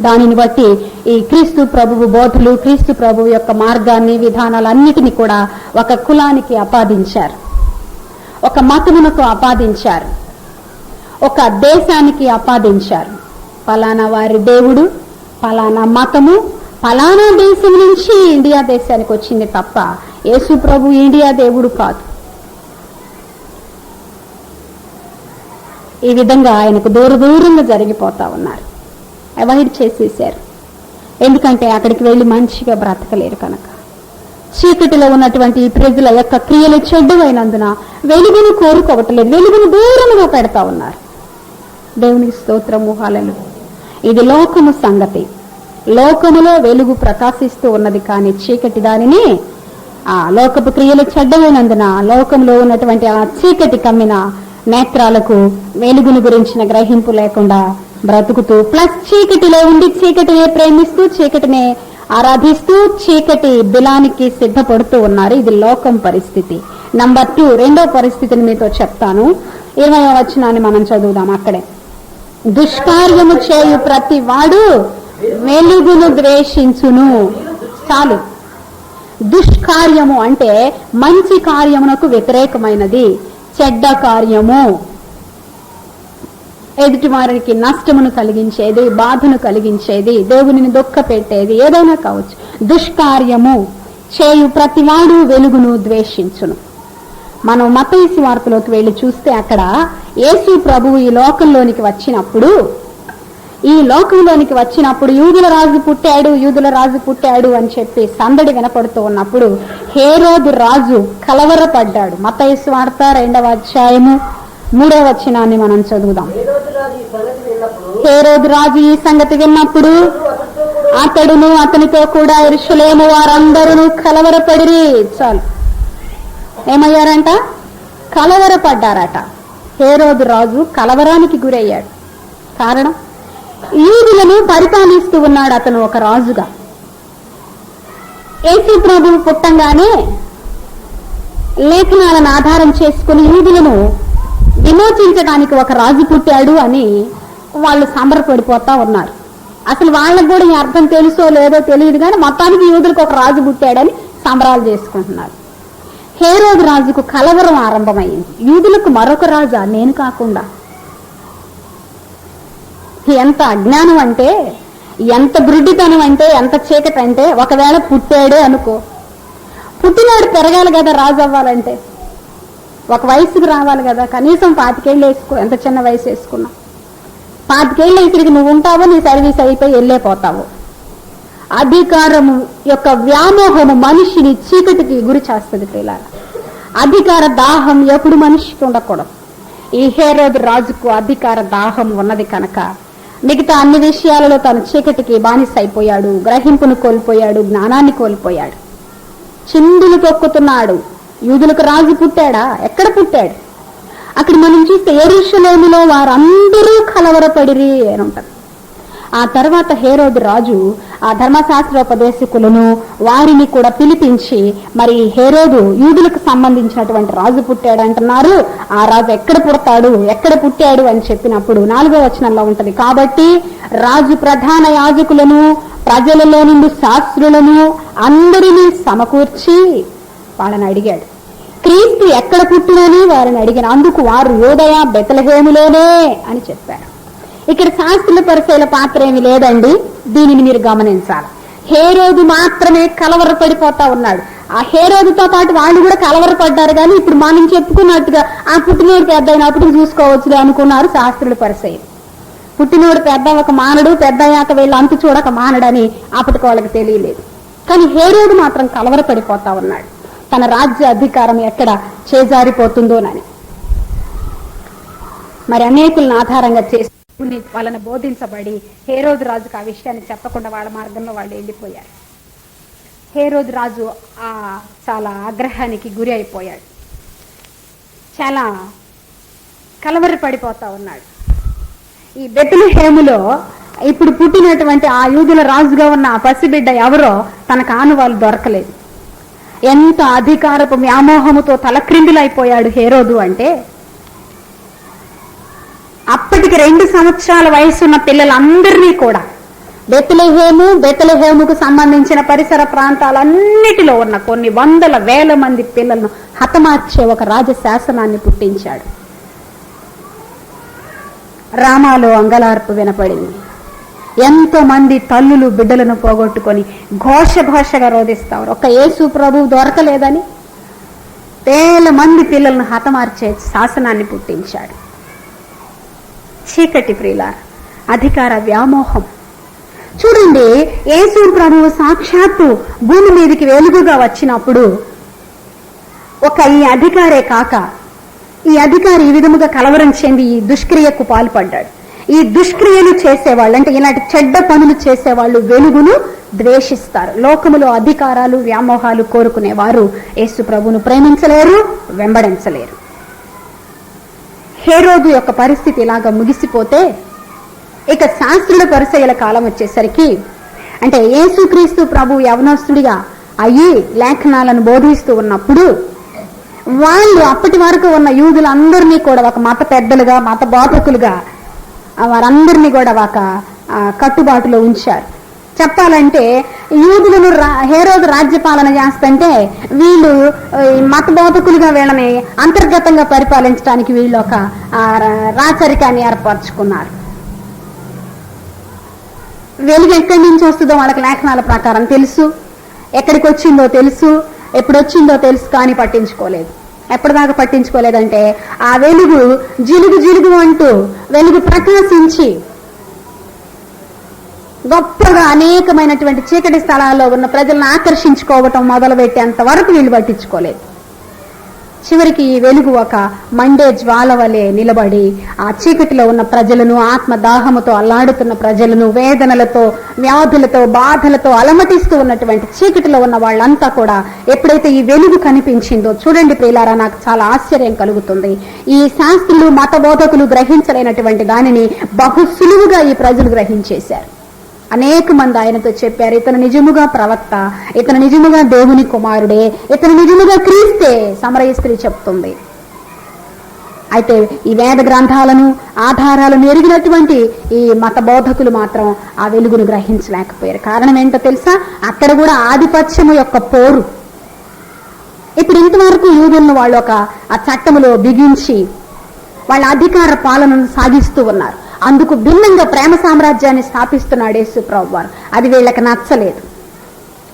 దానిని బట్టి ఈ క్రీస్తు ప్రభువు బోధులు, క్రీస్తు ప్రభువు యొక్క మార్గాన్ని, విధానాలన్నిటినీ కూడా ఒక కులానికి ఆపాదించారు, ఒక మతమునకు ఆపాదించారు, ఒక దేశానికి ఆపాదించారు. ఫలానా వారి దేవుడు, ఫలానా మతము ఫలానా దేశం నుంచి ఇండియా దేశానికి వచ్చింది తప్ప యేసు ప్రభు ఇండియా దేవుడు కాదు. ఈ విధంగా ఆయనకు దూరంగా జరిగిపోతా ఉన్నారు, అవాయిడ్ చేసేసారు. ఎందుకంటే అక్కడికి వెళ్ళి మంచిగా బ్రతకలేరు కనుక. చీకటిలో ఉన్నటువంటి ప్రజల యొక్క క్రియలు చెడ్డమైనందున వెలుగును కోరుకోవట్లేదు, వెలుగును దూరంగా పెడతా ఉన్నారు. దేవునికి స్తోత్రము, హల్లెలూయా. ఇది లోకము సంగతి. లోకములో వెలుగు ప్రకాశిస్తూ ఉన్నది, కానీ చీకటి దానిని ఆ లోకపు క్రియలు చెడ్డమైనందున లోకంలో ఉన్నటువంటి ఆ చీకటి కమ్మిన నేత్రాలకు వెలుగును గురించిన గ్రహింపు లేకుండా బ్రతుకుతూ, ప్లస్ చీకటిలో ఉండి చీకటినే ప్రేమిస్తూ, చీకటినే ఆరాధిస్తూ, చీకటి బిలానికి సిద్ధపడుతూ ఉన్నారు. ఇది లోకం పరిస్థితి. నంబర్ 2, రెండో పరిస్థితిని మీతో చెప్తాను. 20వ వచనాన్ని మనం చదువుదాం. అక్కడే, దుష్కార్యము చేయు ప్రతి వాడు వెలుగును ద్వేషించును. చాలు. దుష్కార్యము అంటే మంచి కార్యమునకు వ్యతిరేకమైనది, చెడ్డ కార్యము, ఎదుటి వారికి నష్టమును కలిగించేది, బాధను కలిగించేది, దేవునిని దుఃఖ పెట్టేది ఏదైనా కావచ్చు. దుష్కార్యము చేయు ప్రతివాడు వెలుగును ద్వేషించును. మనం మత్తయి సువార్తలోకి వెళ్లి చూస్తే అక్కడ యేసు ప్రభువు ఈ లోకంలోనికి వచ్చినప్పుడు యూదుల రాజు పుట్టాడు అని చెప్పి సందడి వినపడుతూ ఉన్నప్పుడు హేరోదు రాజు కలవరపడ్డాడు. మత్తయి సువార్త 2వ అధ్యాయము 3వ వచనాన్ని మనం చదువుదాం. హేరోదు రాజు ఈ సంగతి విన్నప్పుడు అతడును అతనితో కూడా యెరూషలేము వారందరూ కలవరపడిరి. చాలు. ఏమయ్యారంట? కలవరపడ్డారట. హేరోదు రాజు కలవరానికి గురయ్యాడు. కారణం, యూదులను పరిపాలిస్తూ ఉన్నాడు అతను ఒక రాజుగా. యేసు ప్రభువు పుట్టంగానే లేఖనాలను ఆధారం చేసుకుని యూదులను విమోచించడానికి ఒక రాజు పుట్టాడు అని వాళ్ళు సంబరపడిపోతా ఉన్నారు. అసలు వాళ్ళకు కూడా ఈ అర్థం తెలుసో లేదో తెలియదు, కానీ మొత్తానికి యూదులకు ఒక రాజు పుట్టాడని సంబరాలు చేసుకుంటున్నారు. హేరోదు రాజుకు కలవరం ఆరంభమైంది. యూదులకు మరొక రాజా నేను కాకుండా? ఎంత అజ్ఞానం అంటే, ఎంత బ్రుడ్డితనం అంటే, ఎంత చీకటి అంటే, ఒకవేళ పుట్టాడే అనుకో, పుట్టినాడు పెరగాలి కదా రాజు అవ్వాలంటే, ఒక వయసుకు రావాలి కదా. కనీసం 25 ఏళ్ళు వేసుకో, ఎంత చిన్న వయసు వేసుకున్నా. 25 ఏళ్ళు ఇక్కడికి నువ్వు ఉంటావో, నీ సర్వీస్ అయిపోయి వెళ్ళిపోతావు. అధికారము యొక్క వ్యామోహము మనిషిని చీకటికి గురి చేస్తుంది పిల్లలు. అధికార దాహం ఎప్పుడు మనిషికి ఉండకూడదు. ఈ హేరోదు రాజుకు అధికార దాహం ఉన్నది కనుక మిగతా అన్ని విషయాలలో తను చీకటికి బానిస అయిపోయాడు, గ్రహింపును కోల్పోయాడు, జ్ఞానాన్ని కోల్పోయాడు, చిందులు తొక్కుతున్నాడు. యూదులకు రాజు పుట్టాడా? ఎక్కడ పుట్టాడు? అక్కడ మనం చూస్తే యెరూషలేములో వారందరూ కలవరపడిరి అని ఉంటుంది. ఆ తర్వాత హేరోదు రాజు ఆ ధర్మశాస్త్రోపదేశకులను వారిని కూడా పిలిపించి, మరి హేరోదు యూదులకు సంబంధించినటువంటి రాజు పుట్టాడు అంటున్నారు, ఆ రాజు ఎక్కడ పుట్టాడు అని చెప్పినప్పుడు 4వ వచనంలో ఉంటది. కాబట్టి రాజు ప్రధాన యాజకులను, ప్రజలలో నుండి శాస్త్రులను అందరినీ సమకూర్చి వాళ్ళని అడిగాడు, క్రీస్తు ఎక్కడ పుట్టినని వారిని అడిగిన అందుకు వారు యూదయ బెత్లెహేములోనే అని చెప్పారు. ఇక్కడ శాస్త్రుల పరిచయాల పాత్ర ఏమి లేదండి, దీనిని మీరు గమనించాలి. హేరోదు మాత్రమే కలవరపడిపోతా ఉన్నాడు. ఆ హేరోదుతో పాటు వాళ్ళు కూడా కలవరపడ్డారు, కానీ ఇప్పుడు మనం చెప్పుకున్నట్టుగా ఆ పుట్టినోడు పెద్ద అయినప్పుడు చూసుకోవచ్చులే అనుకున్నారు శాస్త్రుల పరిచయం. పుట్టినోడు పెద్ద ఒక మానడు, పెద్ద అయ్యాక వీళ్ళు అంతు చూడక మానడని అప్పటికి వాళ్ళకి తెలియలేదు. కానీ హేరోదు మాత్రం కలవరపడిపోతా ఉన్నాడు, తన రాజ్య అధికారం ఎక్కడ చేజారిపోతుందోనని. మరి అనేకులను ఆధారంగా చేసి వాళ్ళని బోధించబడి హేరోదు రాజుకు ఆ విషయాన్ని చెప్పకుండా వాళ్ళ మార్గంలో వాళ్ళు వెళ్ళిపోయారు. హేరోదు రాజు చాలా ఆగ్రహానికి గురి అయిపోయాడు, చాలా కలవరపడిపోతా ఉన్నాడు. ఈ బెత్లెహేములో ఇప్పుడు పుట్టినటువంటి ఆ యూదుల రాజుగా ఉన్న ఆ పసిబిడ్డ ఎవరో తనకు ఆనువాళ్ళు దొరకలేదు. ఎంత అధికారపు వ్యామోహముతో తలక్రిందులైపోయాడు హేరోదు అంటే, అప్పటికి 2 సంవత్సరాల వయసున్న పిల్లలందరినీ కూడా బెత్లెహేముకు సంబంధించిన పరిసర ప్రాంతాలన్నిటిలో ఉన్న కొన్ని వందల వేల మంది పిల్లలను హతమార్చే ఒక రాజశాసనాన్ని పుట్టించాడు. రామాలో అంగలార్పు వినపడింది. ఎంతో మంది తల్లులు బిడ్డలను పోగొట్టుకొని ఘోషగా రోధిస్తారు. ఒక్క యేసు ప్రభువు దొరకలేదని వేల మంది పిల్లలను హతమార్చే శాసనాన్ని పుట్టించాడు. చీకటి ప్రియులారా, అధికార వ్యామోహం. చూడండి, యేసు ప్రభువు సాక్షాత్తు భూమి మీదకి వెలుగుగా వచ్చినప్పుడు ఈ అధికారే కాక ఈ అధికారి ఈ విధముగా కలవరం చెంది ఈ దుష్క్రియకు పాల్పడ్డాడు. ఈ దుష్క్రియలు చేసేవాళ్ళు, అంటే ఇలాంటి చెడ్డ పనులు చేసేవాళ్ళు వెలుగును ద్వేషిస్తారు. లోకములో అధికారాలు వ్యామోహాలు కోరుకునేవారు యేసు ప్రభువును ప్రేమించలేరు, వెంబడించలేరు. హేరోదు యొక్క పరిస్థితి ఇలాగా ముగిసిపోతే ఇక శాస్త్రుల పరిసయ్యుల కాలం వచ్చేసరికి, అంటే యేసుక్రీస్తు ప్రభు యవనస్తుడిగా అయ్యి లేఖనాలను బోధిస్తూ ఉన్నప్పుడు వాళ్ళు అప్పటి వరకు ఉన్న యూదులందరినీ కూడా ఒక మత పెద్దలుగా, మత బోధకులుగా వారందరినీ కూడా ఒక కట్టుబాటులో ఉంచారు. చెప్పాలంటే యూదులను హేరోదు రాజ్యపాలన చేస్తుంటే వీళ్ళు మత బోధకులుగా వీళ్ళని అంతర్గతంగా పరిపాలించడానికి వీళ్ళు ఒక రాచరికాన్ని ఏర్పరచుకున్నారు. వెలుగు ఎక్కడి నుంచి వస్తుందో వాళ్ళకి లేఖనాల ప్రకారం తెలుసు, ఎక్కడికి వచ్చిందో తెలుసు, ఎప్పుడు వచ్చిందో తెలుసు, కానీ పట్టించుకోలేదు. ఎప్పటిదాకా పట్టించుకోలేదంటే ఆ వెలుగు జిలుగు అంటూ వెలుగు ప్రకాశించి గొప్పగా అనేకమైనటువంటి చీకటి స్థలాల్లో ఉన్న ప్రజలను ఆకర్షించుకోవటం మొదలుపెట్టేంత వరకు వీళ్ళు పట్టించుకోలేదు. చివరికి ఈ వెలుగు ఒక మండే జ్వాల వలె నిలబడి ఆ చీకటిలో ఉన్న ప్రజలను, ఆత్మదాహముతో అల్లాడుతున్న ప్రజలను, వేదనలతో, వ్యాధులతో, బాధలతో అలమటిస్తూ ఉన్నటువంటి చీకటిలో ఉన్న వాళ్ళంతా కూడా ఎప్పుడైతే ఈ వెలుగు కనిపించిందో, చూడండి ప్రియులారా, నాకు చాలా ఆశ్చర్యం కలుగుతుంది. ఈ శాస్త్రులు, మత బోధకులు గ్రహించలేనటువంటి దానిని బహు సులువుగా ఈ ప్రజలు గ్రహించేశారు. అనేక మంది ఆయనతో చెప్పారు, ఇతను నిజముగా ప్రవక్త, ఇతను నిజముగా దేవుని కుమారుడే, ఇతను నిజముగా క్రీస్తే, సమరయ స్త్రీ చెప్తుంది. అయితే ఈ వేద గ్రంథాలను, ఆధారాలను ఎరిగినటువంటి ఈ మత బోధకులు మాత్రం ఆ వెలుగును గ్రహించలేకపోయారు. కారణం ఏంటో తెలుసా? అక్కడ కూడా ఆధిపత్యము యొక్క పోరు. ఇప్పుడు ఇంతవరకు యూదులను వాళ్ళు ఆ చట్టములో బిగించి వాళ్ళ అధికార పాలనను సాగిస్తూ ఉన్నారు. అందుకు భిన్నంగా ప్రేమ సామ్రాజ్యాన్ని స్థాపిస్తున్నాడు యేసు ప్రభువారు. అది వీళ్ళకి నచ్చలేదు.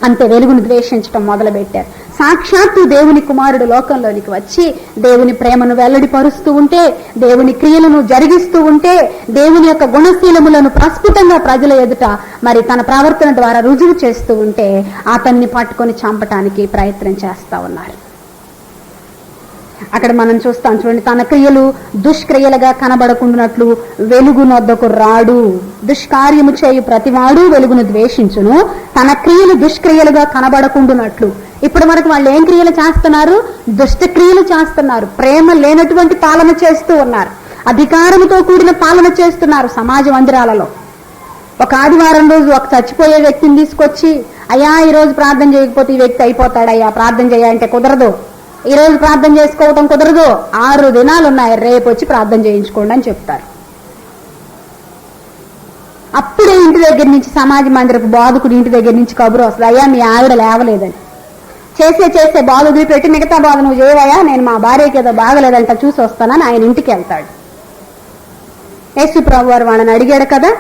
అంతే, వెలుగును ద్వేషించడం మొదలుపెట్టారు. సాక్షాత్తు దేవుని కుమారుడు లోకంలోనికి వచ్చి దేవుని ప్రేమను వెల్లడిపరుస్తూ ఉంటే, దేవుని క్రియలను జరిగిస్తూ ఉంటే, దేవుని యొక్క గుణశీలములను ప్రస్ఫుటంగా ప్రజల ఎదుట మరి తన ప్రవర్తన ద్వారా రుజువు చేస్తూ ఉంటే అతన్ని పట్టుకొని చంపటానికి ప్రయత్నం చేస్తా ఉన్నారు. అక్కడ మనం చూస్తాం, చూడండి, తన క్రియలు దుష్క్రియలుగా కనబడకుండానట్లు వెలుగు నొద్దకు రాడు. దుష్కార్యము చేయు ప్రతివాడు వెలుగును ద్వేషించును, తన క్రియలు దుష్క్రియలుగా కనబడకుండానట్లు. ఇప్పటి వరకు వాళ్ళు ఏం క్రియలు చేస్తున్నారు? దుష్ట క్రియలు చేస్తున్నారు. ప్రేమ లేనటువంటి పాలన చేస్తూ ఉన్నారు. అధికారముతో కూడిన పాలన చేస్తున్నారు. సమాజ మందిరాలలో ఒక ఆదివారం రోజు ఒక చచ్చిపోయే వ్యక్తిని తీసుకొచ్చి, అయ్యా ఈరోజు ప్రార్థన చేయకపోతే ఈ వ్యక్తి అయిపోతాడయ్యా, ప్రార్థన చేయాలంటే కుదరదు, ఈ రోజు ప్రార్థన చేసుకోవటం కుదరదు, 6 దినాలు ఉన్నాయి, రేపు వచ్చి ప్రార్థన చేయించుకోండి అని చెప్తారు. అప్పుడే ఇంటి దగ్గర నుంచి, సమాజ మందిరపు బాధకుడు ఇంటి దగ్గర నుంచి కబురు వస్తుంది, అయ్యా మీ ఆవిడ లేవలేదని. చేసే బాధ వదిలిపెట్టి మిగతా బాధ నువ్వు చేయవయ్యా, నేను మా భార్యకి ఏదో బాగలేదంట చూసి వస్తానని ఆయన ఇంటికి వెళ్తాడు. యేసు ప్రభు వారు వాళ్ళని అడిగాడు కదా,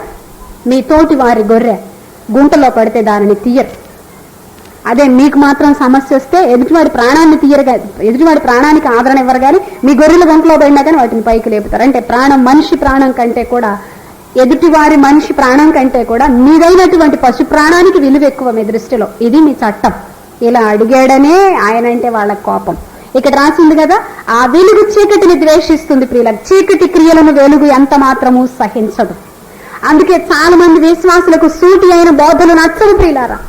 మీ తోటి వారి గొర్రె గుంటలో పడితే దానిని తీయరు, అదే మీకు మాత్రం సమస్య వస్తే ఎదుటివాడి ప్రాణాన్ని తీయరు కాదు, ఎదుటివాడి ప్రాణానికి ఆదరణ ఇవ్వరు కానీ మీ గొర్రెల గుంటలో పడినా కానీ వాటిని పైకి లేపుతారు. అంటే ప్రాణం, మనిషి ప్రాణం కంటే కూడా, ఎదుటివారి మనిషి ప్రాణం కంటే కూడా మీదైనటువంటి పశు ప్రాణానికి విలువ ఎక్కువ మీ దృష్టిలో. ఇది మీ చట్టం. ఇలా అడిగాడనే ఆయన అంటే వాళ్ళకి కోపం. ఇక్కడ రాసింది కదా, ఆ వెలుగు చీకటిని ద్వేషిస్తుంది ప్రియుల. చీకటి క్రియలను వెలుగు ఎంత మాత్రము సహించదు. అందుకే చాలా మంది విశ్వాసులకు సూటి అయిన బోధలు నచ్చవు ప్రియులారా.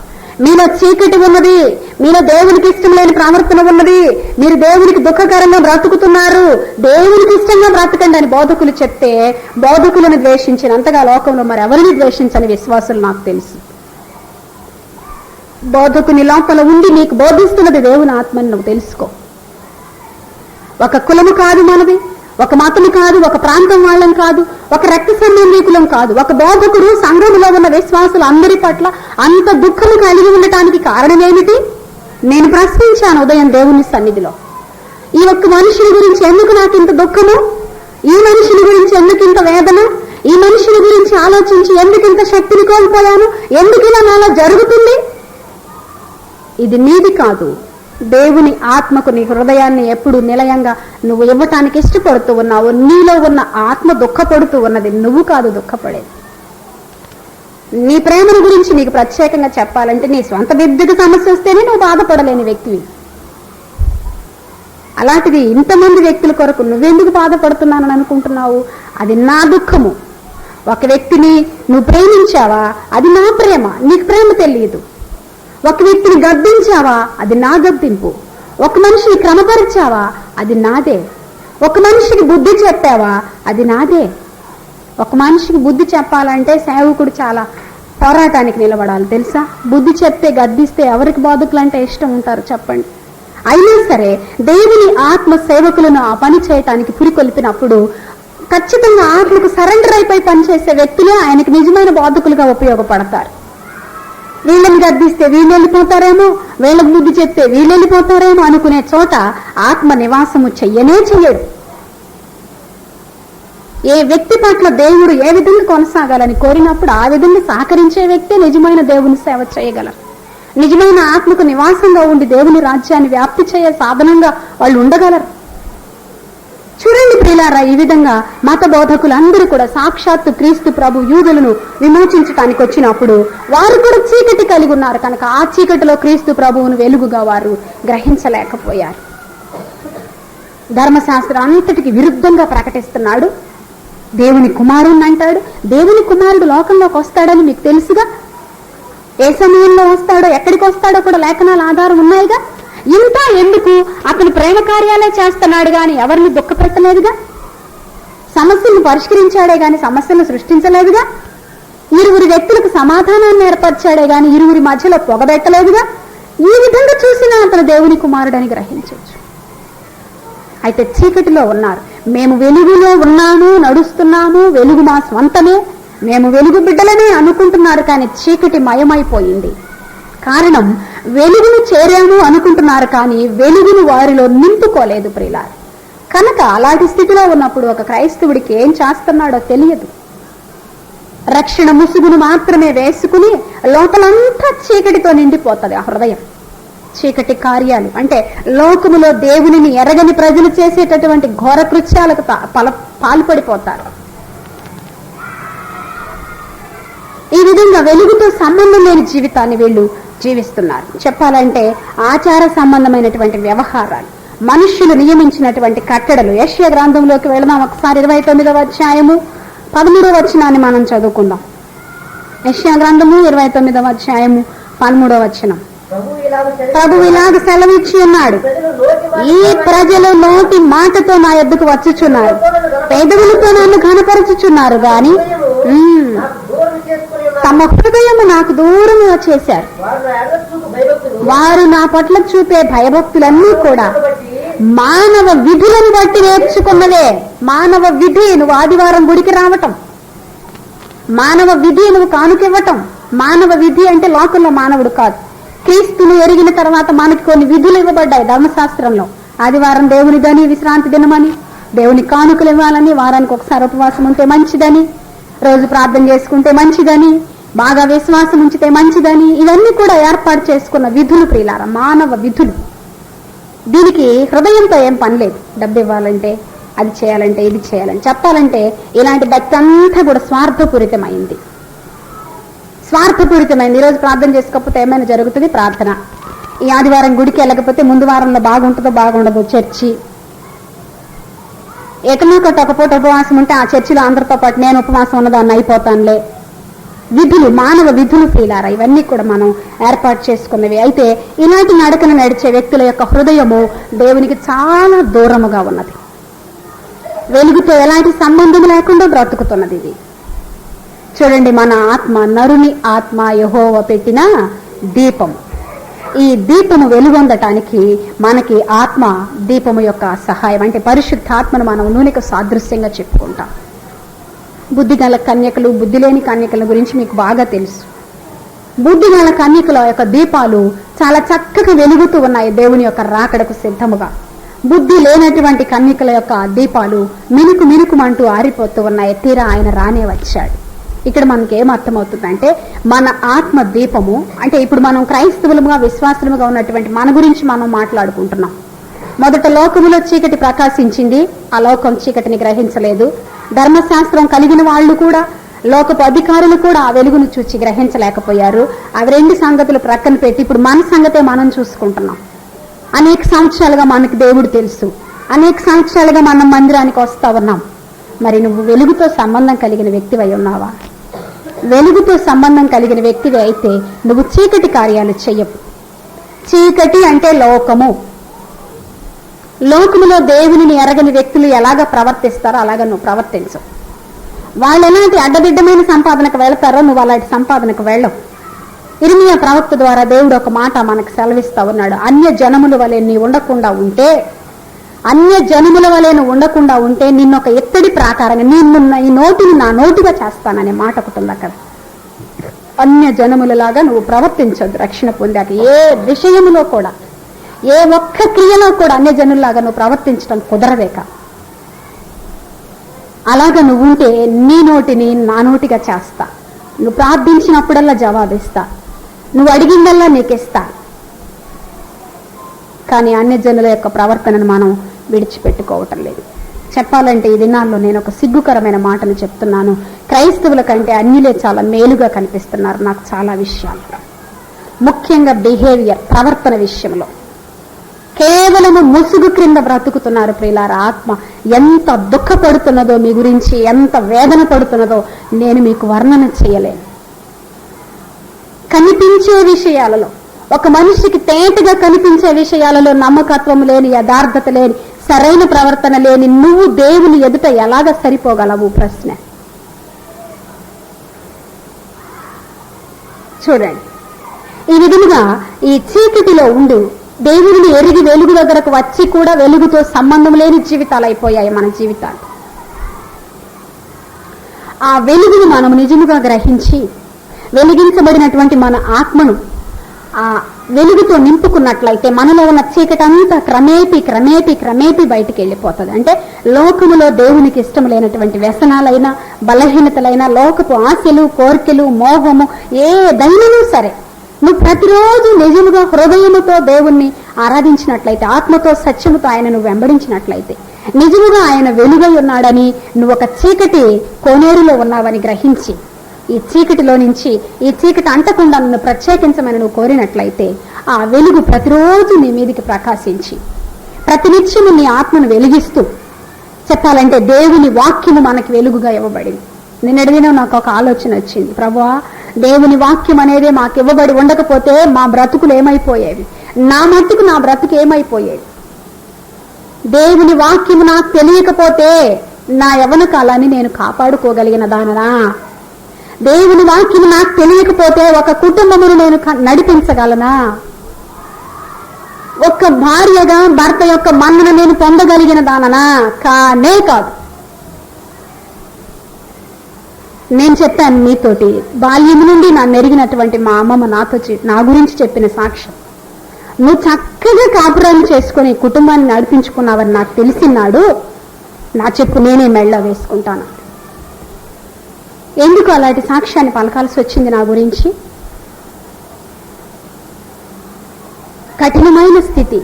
మీలో చీకటి ఉన్నది, మీలో దేవునికి ఇష్టం లేని ప్రవర్తన ఉన్నది, మీరు దేవునికి దుఃఖకరంగా బ్రతుకుతున్నారు, దేవునికి ఇష్టంగా బ్రతకండి అని బోధకులు చెప్తే, బోధకులను ద్వేషించినంతగా లోకంలో మరి ఎవరిని ద్వేషించని విశ్వాసులు నాకు తెలుసు. బోధకుని లోపల ఉండి నీకు బోధిస్తున్నది దేవుని ఆత్మని నువ్వు తెలుసుకో. ఒక కులము కాదు మనది, ఒక మతం కాదు, ఒక ప్రాంతం వాళ్ళం కాదు, ఒక రక్త సంబంధీకులం కాదు. ఒక బోధకుడు సంఘంలో ఉన్న విశ్వాసులు అందరి పట్ల అంత దుఃఖము కలిగి ఉండటానికి కారణం ఏమిటి? నేను ప్రశ్నించాను ఉదయం దేవుని సన్నిధిలో, ఈ ఒక్క మనుషుని గురించి ఎందుకు నాకు ఇంత దుఃఖము? ఈ మనుషుని గురించి ఎందుకు ఇంత వేదన? ఈ మనుషుని గురించి ఆలోచించి ఎందుకు ఇంత శక్తిని కోల్పోయాను? ఎందుకు ఇలా నాలో జరుగుతుంది? ఇది నీది కాదు. దేవుని ఆత్మకు నీ హృదయాన్ని ఎప్పుడు నిలయంగా నువ్వు ఇవ్వటానికి ఇష్టపడుతూ ఉన్నావు. నీలో ఉన్న ఆత్మ దుఃఖపడుతూ ఉన్నది, నువ్వు కాదు దుఃఖపడేది. నీ ప్రేమను గురించి నీకు ప్రత్యేకంగా చెప్పాలంటే నీ స్వంత వ్యక్తిగత సమస్య వస్తేనే నువ్వు బాధపడలేని వ్యక్తివి. అలాంటిది ఇంతమంది వ్యక్తుల కొరకు నువ్వెందుకు బాధపడుతున్నానని అనుకుంటున్నావు? అది నా దుఃఖము. ఒక వ్యక్తిని నువ్వు ప్రేమించావా? అది నా ప్రేమ, నీకు ప్రేమ తెలియదు. ఒక వ్యక్తిని గద్దించావా? అది నా గద్దింపు. ఒక మనిషిని క్రమపరిచావా? అది నాదే. ఒక మనిషికి బుద్ధి చెప్పావా? అది నాదే. ఒక మనిషికి బుద్ధి చెప్పాలంటే సేవకుడు చాలా పోరాటానికి నిలబడాలి తెలుసా? బుద్ధి చెప్తే గద్దిస్తే ఎవరికి బాధకులు అంటే ఇష్టం ఉంటారు చెప్పండి? అయినా సరే దేవుని ఆత్మ సేవకులను ఆ పని చేయటానికి పురికొల్పినప్పుడు ఖచ్చితంగా ఆత్మకు సరెండర్ అయిపోయి పనిచేసే వ్యక్తులే ఆయనకి నిజమైన బాధకులుగా ఉపయోగపడతారు. వీళ్ళని గద్దిస్తే వీళ్ళు వెళ్ళిపోతారేమో, వీళ్ళకి బుద్ధి చెప్తే వీళ్ళు వెళ్ళిపోతారేమో అనుకునే చోట ఆత్మ నివాసము చెయ్యనే చెయ్యడు. ఏ వ్యక్తి పట్ల దేవుడు ఏ విధంగా కొనసాగాలని కోరినప్పుడు ఆ విధంగా సహకరించే వ్యక్తే నిజమైన దేవుని సేవ చేయగలరు. నిజమైన ఆత్మకు నివాసంగా ఉండి దేవుని రాజ్యాన్ని వ్యాప్తి చేయ సాధనంగా వాళ్ళు ఉండగలరు. చూడండి ప్రియులారా, ఈ విధంగా మత బోధకులందరూ కూడా సాక్షాత్తు క్రీస్తు ప్రభు యూదులను విమోచించడానికి వచ్చినప్పుడు వారు కూడా చీకటి కలిగి ఉన్నారు కనుక ఆ చీకటిలో క్రీస్తు ప్రభువును వెలుగుగా వారు గ్రహించలేకపోయారు. ధర్మశాస్త్రం అంతటికి విరుద్ధంగా ప్రకటిస్తున్నాడు. దేవుని కుమారుణ్ణి అంటాడు. దేవుని కుమారుడు లోకంలోకి వస్తాడని మీకు తెలుసుగా. ఏ సమయంలో వస్తాడో ఎక్కడికి వస్తాడో కూడా లేఖనాల ఆధారం ఉన్నాయిగా. ఇంత ఎందుకు? అతను ప్రేమ కార్యాలే చేస్తున్నాడు గాని ఎవరిని దుఃఖపెట్టలేదుగా. సమస్యలను పరిష్కరించాడే గాని సమస్యలను సృష్టించలేదుగా. ఇరువురి వ్యక్తులకు సమాధానాన్ని ఏర్పరిచాడే గాని ఇరువురి మధ్యలో పొగబెట్టలేదుగా. ఈ విధంగా చూసినా అతను దేవుని కుమారుడని గ్రహించవచ్చు. అయితే చీకటిలో ఉన్నారు. మేము వెలుగులో ఉన్నాము, నడుస్తున్నాము, వెలుగు మా స్వంతమే, మేము వెలుగు బిడ్డలనే అనుకుంటున్నారు కానీ చీకటి మయమైపోయింది. కారణం వెలుగును చేరాము అనుకుంటున్నారు కానీ వెలుగును వారిలో నింపుకోలేదు ప్రియులారా. కనుక అలాంటి స్థితిలో ఉన్నప్పుడు ఒక క్రైస్తవుడికి ఏం చేస్తున్నాడో తెలియదు. రక్షణ ముసుగును మాత్రమే వేసుకుని లోపలంతా చీకటితో నిండిపోతుంది ఆ హృదయం. చీకటి కార్యాలు అంటే లోకములో దేవునిని ఎరగని ప్రజలు చేసేటటువంటి ఘోర కృత్యాలకు పాల్పడిపోతారు. ఈ విధంగా వెలుగుతో సంబంధం లేని జీవితాన్ని వీళ్ళు జీవిస్తున్నారు. చెప్పాలంటే ఆచార సంబంధమైనటువంటి వ్యవహారాలు, మనుష్యులు నియమించినటువంటి కట్టడలు. యెషయా గ్రంథంలోకి వెళదాం ఒకసారి. 29వ అధ్యాయము 13వ వచనాన్ని మనం చదువుకుందాం. యెషయా గ్రంథము 29వ అధ్యాయము 13వ వచనం. ప్రభువు ఇలాగ సెలవిచ్చి ఉన్నాడు, ఈ ప్రజలు నోటి మాటతో నా యొద్దకు వచ్చుచున్నారు, పెదవులతో నన్ను ఘనపరచుచున్నారు గాని తమ హృదయము నాకు దూరముగా చేశారు. వారు నా పట్ల చూపే భయభక్తులన్నీ కూడా మానవ విధులను బట్టి నేర్చుకున్నవే. మానవ విధి నువ్వు ఆదివారం గుడికి రావటం, మానవ విధి నువ్వు కానుకివ్వటం. మానవ విధి అంటే లోకంలో మానవుడు కాదు. క్రీస్తును ఎరిగిన తర్వాత మనకి కొన్ని విధులు ఇవ్వబడ్డాయి ధర్మశాస్త్రంలో. ఆదివారం దేవునిదని, విశ్రాంతి దినమని, దేవుని కానుకలు ఇవ్వాలని, వారానికి ఒకసారి ఉపవాసం ఉంటే మంచిదని, రోజు ప్రార్థన చేసుకుంటే మంచిదని, బాగా విశ్వాసం ఉంచితే మంచిదని, ఇవన్నీ కూడా ఏర్పాటు చేసుకున్న విధులు ప్రియులారా, మానవ విధులు. దీనికి హృదయంతో ఏం పని లేదు. డబ్బు ఇవ్వాలంటే, అది చేయాలంటే, ఇది చేయాలని చెప్పాలంటే ఇలాంటి భక్తి అంతా కూడా స్వార్థపూరితమైంది. ఈరోజు ప్రార్థన చేసుకోకపోతే ఏమైనా జరుగుతుంది? ప్రార్థన. ఈ ఆదివారం గుడికి వెళ్ళకపోతే ముందు వారంలో బాగుంటుందో బాగుండదు చర్చి. ఎక్కడొకటి ఒక పూట ఉపవాసం ఉంటే ఆ చర్చిలో అందరితో పాటు నేను ఉపవాసం ఉన్నదాన్ని అయిపోతానులే. విధులు, మానవ విధులు ప్రియులారా, ఇవన్నీ కూడా మనం ఏర్పాటు చేసుకున్నవి. అయితే ఇలాంటి నడకను నడిచే వ్యక్తుల యొక్క హృదయము దేవునికి చాలా దూరముగా ఉన్నది. వెలుగుతో ఎలాంటి సంబంధం లేకుండా బ్రతుకుతున్నది ఇది. చూడండి, మన ఆత్మ, నరుని ఆత్మ యెహోవా పెట్టిన దీపం. ఈ దీపము వెలుగొందటానికి మనకి ఆత్మ దీపము యొక్క సహాయం, అంటే పరిశుద్ధాత్మను మనం నూనెకు సాదృశ్యంగా చెప్పుకుంటాం. బుద్ధి గల కన్యకలు, బుద్ధి లేని కన్యకల గురించి మీకు బాగా తెలుసు. బుద్ధి గల కన్యకల యొక్క దీపాలు చాలా చక్కగా వెలుగుతూ ఉన్నాయి దేవుని యొక్క రాకడకు సిద్ధముగా. బుద్ధి లేనటువంటి కన్యకల యొక్క దీపాలు మినుకు మినుకుమంటూ ఆరిపోతూ ఉన్నాయి. తీరా ఆయన రానే వచ్చాడు. ఇక్కడ మనకి ఏం అర్థమవుతుందంటే మన ఆత్మ దీపము, అంటే ఇప్పుడు మనం క్రైస్తవులుగా విశ్వాసులుగా ఉన్నటువంటి మన గురించి మనం మాట్లాడుకుంటున్నాం. మొదట లోకములో చీకటి ప్రకాశించింది, ఆ లోకం చీకటిని గ్రహించలేదు. ధర్మశాస్త్రం కలిగిన వాళ్ళు కూడా, లోకపు అధికారులు కూడా ఆ వెలుగును చూచి గ్రహించలేకపోయారు. అవి రెండు సంగతులు ప్రక్కన పెట్టి ఇప్పుడు మన సంగతే మనం చూసుకుంటున్నాం. అనేక సంవత్సరాలుగా మనకు దేవుడు తెలుసు, అనేక సంవత్సరాలుగా మనం మందిరానికి వస్తా ఉన్నాం. మరి నువ్వు వెలుగుతో సంబంధం కలిగిన వ్యక్తివై ఉన్నావా? వెలుగుతో సంబంధం కలిగిన వ్యక్తివి అయితే నువ్వు చీకటి కార్యాలు చెయ్యవు. చీకటి అంటే లోకము. లోకములో దేవుని ఎరగని వ్యక్తులు ఎలాగ ప్రవర్తిస్తారో అలాగ నువ్వు ప్రవర్తించు. వాళ్ళు ఎలాంటి అడ్డదిడ్డమైన సంపాదనకు వెళతారో నువ్వు అలాంటి సంపాదనకు వెళ్ళవు. ఇర్మియా ప్రవక్త ద్వారా దేవుడు ఒక మాట మనకు సెలవిస్తా ఉన్నాడు. అన్య జనముల వలె నీ ఉండకుండా ఉంటే, అన్య జనముల వలె నువ్వు ఉండకుండా ఉంటే నిన్ను ఒక ఎత్తడి ప్రాకారంగా, నిన్ను ఈ నోటిని నా నోటిగా చేస్తాననే మాట ఒకటి ఉంది అక్కడ. అన్య జనములలాగా నువ్వు ప్రవర్తించొద్దు రక్షణ పొందాక. ఏ విషయములో కూడా, ఏ ఒక్క క్రియలో కూడా అన్య జనుల్లాగా నువ్వు ప్రవర్తించడం కుదరదేక. అలాగా నువ్వు ఉంటే నీ నోటిని నా నోటిగా చేస్తా, నువ్వు ప్రార్థించినప్పుడల్లా జవాబిస్తా, నువ్వు అడిగిందల్లా నీకిస్తా. కానీ అన్య జనుల యొక్క ప్రవర్తనను మనం విడిచిపెట్టుకోవటం లేదు. చెప్పాలంటే ఈ దినాల్లో నేను ఒక సిగ్గుకరమైన మాటను చెప్తున్నాను. క్రైస్తవుల కంటే అన్యులే చాలా మేలుగా కనిపిస్తున్నారు నాకు చాలా విషయాలు, ముఖ్యంగా బిహేవియర్, ప్రవర్తన విషయంలో. కేవలము ముసుగు క్రింద బ్రతుకుతున్నారు ప్రియులారా. ఆత్మ ఎంత దుఃఖపడుతున్నదో మీ గురించి, ఎంత వేదన పడుతున్నదో నేను మీకు వర్ణన చేయలేను. కనిపించే విషయాలలో, ఒక మనిషికి తేటగా కనిపించే విషయాలలో నమ్మకత్వం లేని, యథార్థత లేని, సరైన ప్రవర్తన లేని నువ్వు దేవుని ఎదుట ఎలాగ సరిపోగలవు? ప్రశ్న. చూడండి, ఈ విధంగా ఈ చీకటిలో ఉండు దేవుని ఎరిగి వెలుగు దగ్గరకు వచ్చి కూడా వెలుగుతో సంబంధం లేని జీవితాలు అయిపోయాయి మన జీవితాలు. ఆ వెలుగును మనం నిజముగా గ్రహించి వెలిగించబడినటువంటి మన ఆత్మను ఆ వెలుగుతో నింపుకున్నట్లయితే మనలో ఉన్న చీకటి అంతా క్రమేపీ క్రమేపీ క్రమేపీ బయటికి వెళ్ళిపోతుంది. అంటే లోకములో దేవునికి ఇష్టం లేనటువంటి వ్యసనాలైనా, బలహీనతలైనా, లోకపు ఆశలు, కోరికలు, మోహము ఏదైనా సరే నువ్వు ప్రతిరోజు నిజముగా హృదయముతో దేవుణ్ణి ఆరాధించినట్లయితే, ఆత్మతో సత్యముతో ఆయన నువ్వు వెంబడించినట్లయితే, నిజముగా ఆయన వెలుగై ఉన్నాడని, నువ్వు ఒక చీకటి కోనేరులో ఉన్నావని గ్రహించి ఈ చీకటిలో నుంచి, ఈ చీకటి అంటకుండా నన్ను ప్రత్యేకించమని నువ్వు కోరినట్లయితే ఆ వెలుగు ప్రతిరోజు నీ మీదికి ప్రకాశించి ప్రతినిత్యము నీ ఆత్మను వెలిగిస్తూ, చెప్పాలంటే దేవుని వాక్యము మనకి వెలుగుగా ఇవ్వబడింది. నిన్నటి దినం నాకు ఒక ఆలోచన వచ్చింది. ప్రభువా, దేవుని వాక్యం అనేది మాకు ఇవ్వబడి ఉండకపోతే మా బ్రతుకులు ఏమైపోయేవి? నా మట్టుకు నా బ్రతుకు ఏమైపోయేది? దేవుని వాక్యము నాకు తెలియకపోతే నా యవ్వన కాలాన్ని నేను కాపాడుకోగలిగిన దాననా? దేవుని వాక్యము నాకు తెలియకపోతే ఒక కుటుంబమును నేను నడిపించగలనా? ఒక్క భార్యగా భర్త యొక్క మన్నన నేను పొందగలిగిన దాననా? కానే కాదు. నేను చెప్పాను మీతోటి, బాల్యం నుండి నన్ను ఎరిగినటువంటి మా అమ్మమ్మ నా గురించి చెప్పిన సాక్ష్యం. నువ్వు చక్కగా కాపురాన్ని చేసుకుని కుటుంబాన్ని నడిపించుకున్నావని నాకు తెలిసినాడు నా చెప్పు నేనే మెళ్ళ వేసుకుంటాను. ఎందుకు అలాంటి సాక్ష్యాన్ని పలకాల్సి వచ్చింది నా గురించి? కఠినమైన స్థితి,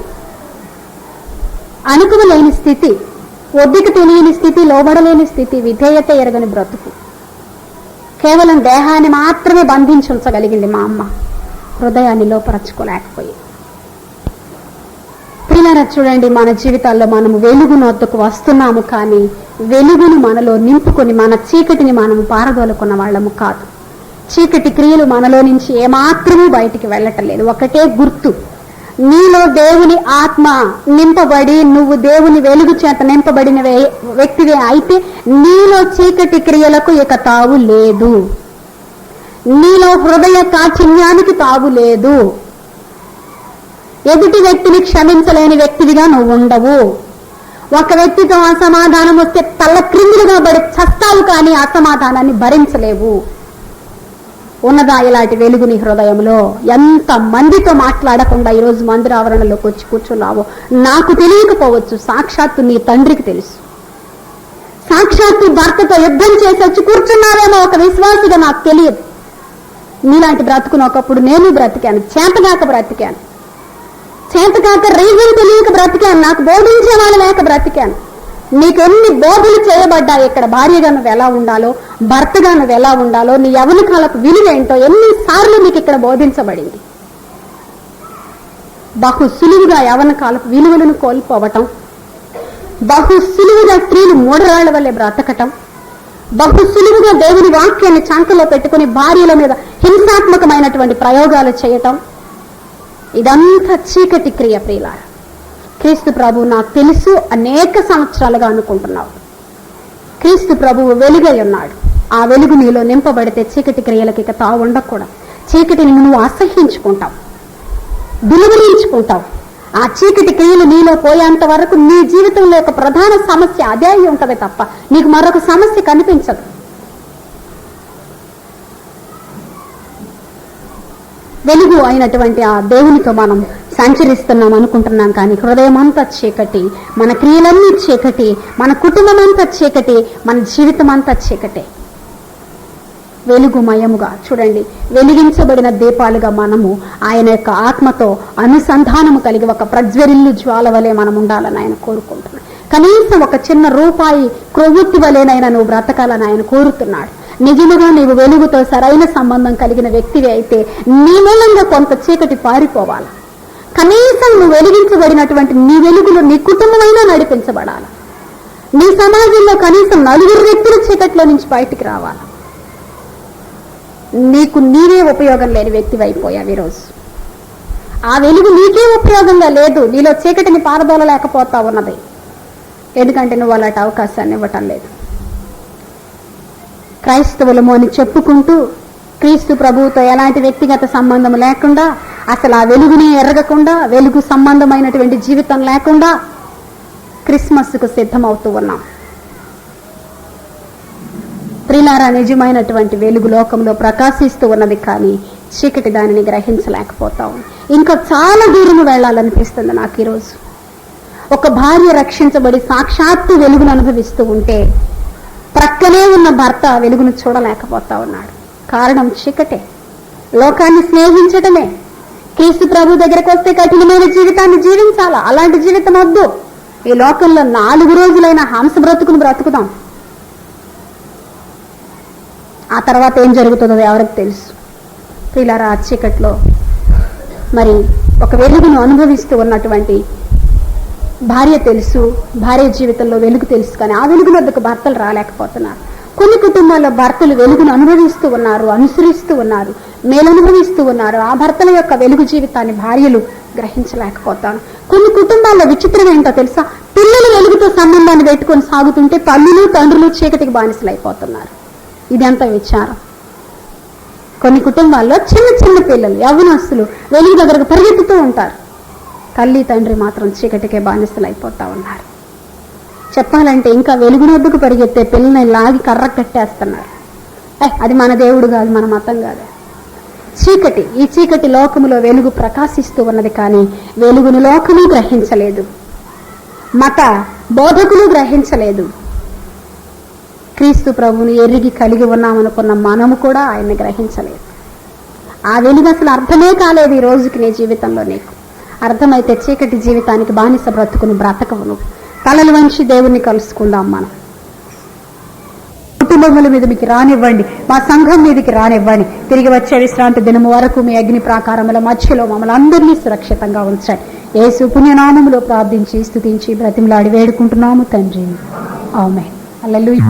అనుకువలేని స్థితి, ఒద్దిక తెలియని స్థితి, లోబడలేని స్థితి, విధేయత ఎరగని బ్రతుకు. కేవలం దేహాన్ని మాత్రమే బంధించి ఉంచగలిగింది మా అమ్మ, హృదయాన్ని లోపరచుకోలేకపోయి. పిల్లరా, చూడండి, మన జీవితాల్లో మనము వెలుగును వద్దకు వస్తున్నాము, కానీ వెలుగును మనలో నింపుకొని మన చీకటిని మనము పారదోలుకున్న వాళ్ళము కాదు. చీకటి క్రియలు మనలో నుంచి ఏమాత్రమూ బయటికి వెళ్ళటం లేదు. ఒకటే గుర్తు, నీలో దేవుని ఆత్మ నింపబడి నువ్వు దేవుని వెలుగు చేత నింపబడిన వ్యక్తివే అయితే నీలో చీకటి క్రియలకు ఇక తావు లేదు. నీలో హృదయ కాఠిన్యానికి తావు లేదు. ఎదుటి వ్యక్తిని క్షమించలేని వ్యక్తివిగా నువ్వు ఉండవు. ఒక వ్యక్తితో అసమాధానం వస్తే తల్ల క్రిందులుగా పడి చస్తావు, కానీ అసమాధానాన్ని భరించలేవు. ఉన్నదా ఇలాంటి వెలుగు నీ హృదయంలో? ఎంత మందితో మాట్లాడకుండా ఈరోజు మందిర ఆవరణలోకి వచ్చి కూర్చున్నావో నాకు తెలియకపోవచ్చు, సాక్షాత్తు నీ తండ్రికి తెలుసు. సాక్షాత్తు భర్తతో యుద్ధం చేసి వచ్చి కూర్చున్నావేమో ఒక విశ్వాసిగా, నాకు తెలియదు. నీలాంటి బ్రతుకును ఒకప్పుడు నేను బ్రతికాను, చేతగాక బ్రతికాను, చేతగాక రీజన్ తెలియక బ్రతికాను, నాకు బోధించే వాళ్ళు లేక బ్రతికాను. నీకు ఎన్ని బోధలు చేయబడ్డాయి ఇక్కడ, భార్యగా నువ్వు ఎలా ఉండాలో, భర్తగా నువ్వు ఎలా ఉండాలో, నీ యవ్వన కాలపు విలువ ఏంటో ఎన్నిసార్లు నీకు ఇక్కడ బోధించబడింది. బహు సులువుగా యవ్వన కాలపు విలువలను కోల్పోవటం, బహు సులువుగా స్త్రీలు మూడరాళ్ల వల్లే బ్రతకటం, బహు సులువుగా దేవుని వాక్యాన్ని చంకలో పెట్టుకుని భార్యల మీద హింసాత్మకమైనటువంటి ప్రయోగాలు చేయటం, ఇదంతా చీకటి క్రియ. ప్రియులారా, క్రీస్తు ప్రభువు నాకు తెలుసు అనేక సంవత్సరాలుగా అనుకుంటున్నావు. క్రీస్తు ప్రభువు వెలుగై ఉన్నాడు. ఆ వెలుగు నీలో నింపబడితే చీకటి క్రియలకి ఇక తావు ఉండకూడదు. చీకటిని నువ్వు అసహ్యించుకుంటావు, విలువరించుకుంటావు. ఆ చీకటి క్రియలు నీలో పోయేంత వరకు నీ జీవితంలో ఒక ప్రధాన సమస్య అదే అయి ఉంటది తప్ప నీకు మరొక సమస్య కనిపించదు. వెలుగు అయినటువంటి ఆ దేవునితో మనం సంచరిస్తున్నాం అనుకుంటున్నాం, కానీ హృదయం అంతా చీకటి, మన క్రియలన్నీ చీకటి, మన కుటుంబం అంతా చీకటి, మన జీవితం అంతా చీకటే. వెలుగుమయముగా చూడండి, వెలిగించబడిన దీపాలుగా మనము ఆయన యొక్క ఆత్మతో అనుసంధానము కలిగి ఒక ప్రజ్వరిల్లు జ్వాల వలె మనం ఉండాలని ఆయన కోరుకుంటున్నాడు. కనీసం ఒక చిన్న రూపాయి క్రొవ్వొత్తి వలెనైనా నువ్వు బ్రతకాలని ఆయన కోరుతున్నాడు. నిజముగా నీవు వెలుగుతో సరైన సంబంధం కలిగిన వ్యక్తివి అయితే నీ మూలంగా కొంత చీకటి పారిపోవాలి. కనీసం నువ్వు వెలిగించబడినటువంటి నీ వెలుగులో నీ కుటుంబమైనా నడిపించబడాలి. నీ సమాజంలో కనీసం 4 వ్యక్తుల చీకట్లో నుంచి బయటికి రావాలి. నీకు నీవే ఉపయోగం లేని వ్యక్తివి అయిపోయావు ఈరోజు. ఆ వెలుగు నీకే ఉపయోగంగా లేదు, నీలో చీకటిని పారదోలలేకపోతా ఉన్నది. ఎందుకంటే నువ్వు అలాంటి అవకాశాన్ని ఇవ్వటం లేదు. క్రైస్తవులము అని చెప్పుకుంటూ క్రీస్తు ప్రభువుతో ఎలాంటి వ్యక్తిగత సంబంధం లేకుండా, అసలు ఆ వెలుగుని ఎరగకుండా, వెలుగు సంబంధమైనటువంటి జీవితం లేకుండా క్రిస్మస్కు సిద్ధమవుతూ ఉన్నాం. ప్రియులారా, నిజమైనటువంటి వెలుగు లోకంలో ప్రకాశిస్తూ ఉన్నది, కానీ చీకటి దానిని గ్రహించలేకపోతాం. ఇంకా చాలా దూరం వెళ్ళాలనిపిస్తుంది నాకు ఈరోజు. ఒక భార్య రక్షించబడి సాక్షాత్తు వెలుగును అనుభవిస్తూ ఉంటే ప్రక్కనే ఉన్న భర్త వెలుగును చూడలేకపోతా ఉన్నాడు. కారణం చీకటే, లోకాన్ని స్నేహించటమే. క్రీస్తు ప్రభు దగ్గరకు వస్తే కఠినమైన జీవితాన్ని జీవించాలా? అలాంటి జీవితం వద్దు. ఈ లోకంలో 4 రోజులైన హంస బ్రతుకును బ్రతుకుదాం. ఆ తర్వాత ఏం జరుగుతుందో ఎవరికి తెలుసు. ప్రియులారా, ఆ చీకట్లో మరి ఒక వెలుగును అనుభవిస్తూ ఉన్నటువంటి భార్య తెలుసు, భార్య జీవితంలో వెలుగు తెలుసు, కానీ ఆ వెలుగు వద్దకు భర్తలు రాలేకపోతున్నారు. కొన్ని కుటుంబాల్లో భర్తలు వెలుగును అనుభవిస్తూ ఉన్నారు, అనుసరిస్తూ ఉన్నారు, మేలనుభవిస్తూ ఉన్నారు. ఆ భర్తల యొక్క వెలుగు జీవితాన్ని భార్యలు గ్రహించలేకపోతాను. కొన్ని కుటుంబాల్లో విచిత్రం ఏంటో తెలుసా? పిల్లలు వెలుగుతో సంబంధాన్ని పెట్టుకొని సాగుతుంటే తల్లులు తండ్రులు చీకటికి బానిసలైపోతున్నారు. ఇదంతా విచారం. కొన్ని కుటుంబాల్లో చిన్న చిన్న పిల్లలు, యవ్వనస్తులు వెలుగు దగ్గరకు పరిగెత్తుతూ ఉంటారు, తల్లి తండ్రి మాత్రం చీకటికే బానిసలు అయిపోతా ఉన్నారు. చెప్పాలంటే ఇంకా వెలుగునొద్దుకు పరిగెత్తే పిల్లల్ని లాగి కర్ర కట్టేస్తున్నారు. అది మన దేవుడు కాదు, మన మతం కాదు. చీకటి, ఈ చీకటి లోకములో వెలుగు ప్రకాశిస్తూ ఉన్నది, కానీ వెలుగును లోకము గ్రహించలేదు, మత బోధకులు గ్రహించలేదు. క్రీస్తు ప్రభువుని ఎరిగి కలిగి ఉన్నామనుకున్న మనము కూడా ఆయన్ని గ్రహించలేదు. ఆ వెలుగు అసలు అర్థమే కాలేదు ఈ రోజుకి నీ జీవితంలో. నీకు అర్థమైతే చీకటి జీవితానికి బానిస బ్రతుకును బ్రతకవు. నువ్వు తలలు వంచి దేవుణ్ణి కలుసుకుందాం. మనం కుటుంబముల మీద మీకు రానివ్వండి, మా సంఘం మీదకి రానివ్వండి. తిరిగి వచ్చే విశ్రాంతి దినము వరకు మీ అగ్ని ప్రాకారముల మధ్యలో మమ్మల్ని అందరినీ సురక్షితంగా ఉంచండి. యేసు పుణ్యనామములో ప్రార్థించి స్తుతించి బ్రతిమలాడి వేడుకుంటున్నాము తండ్రి. ఆమేన్. హల్లెలూయా.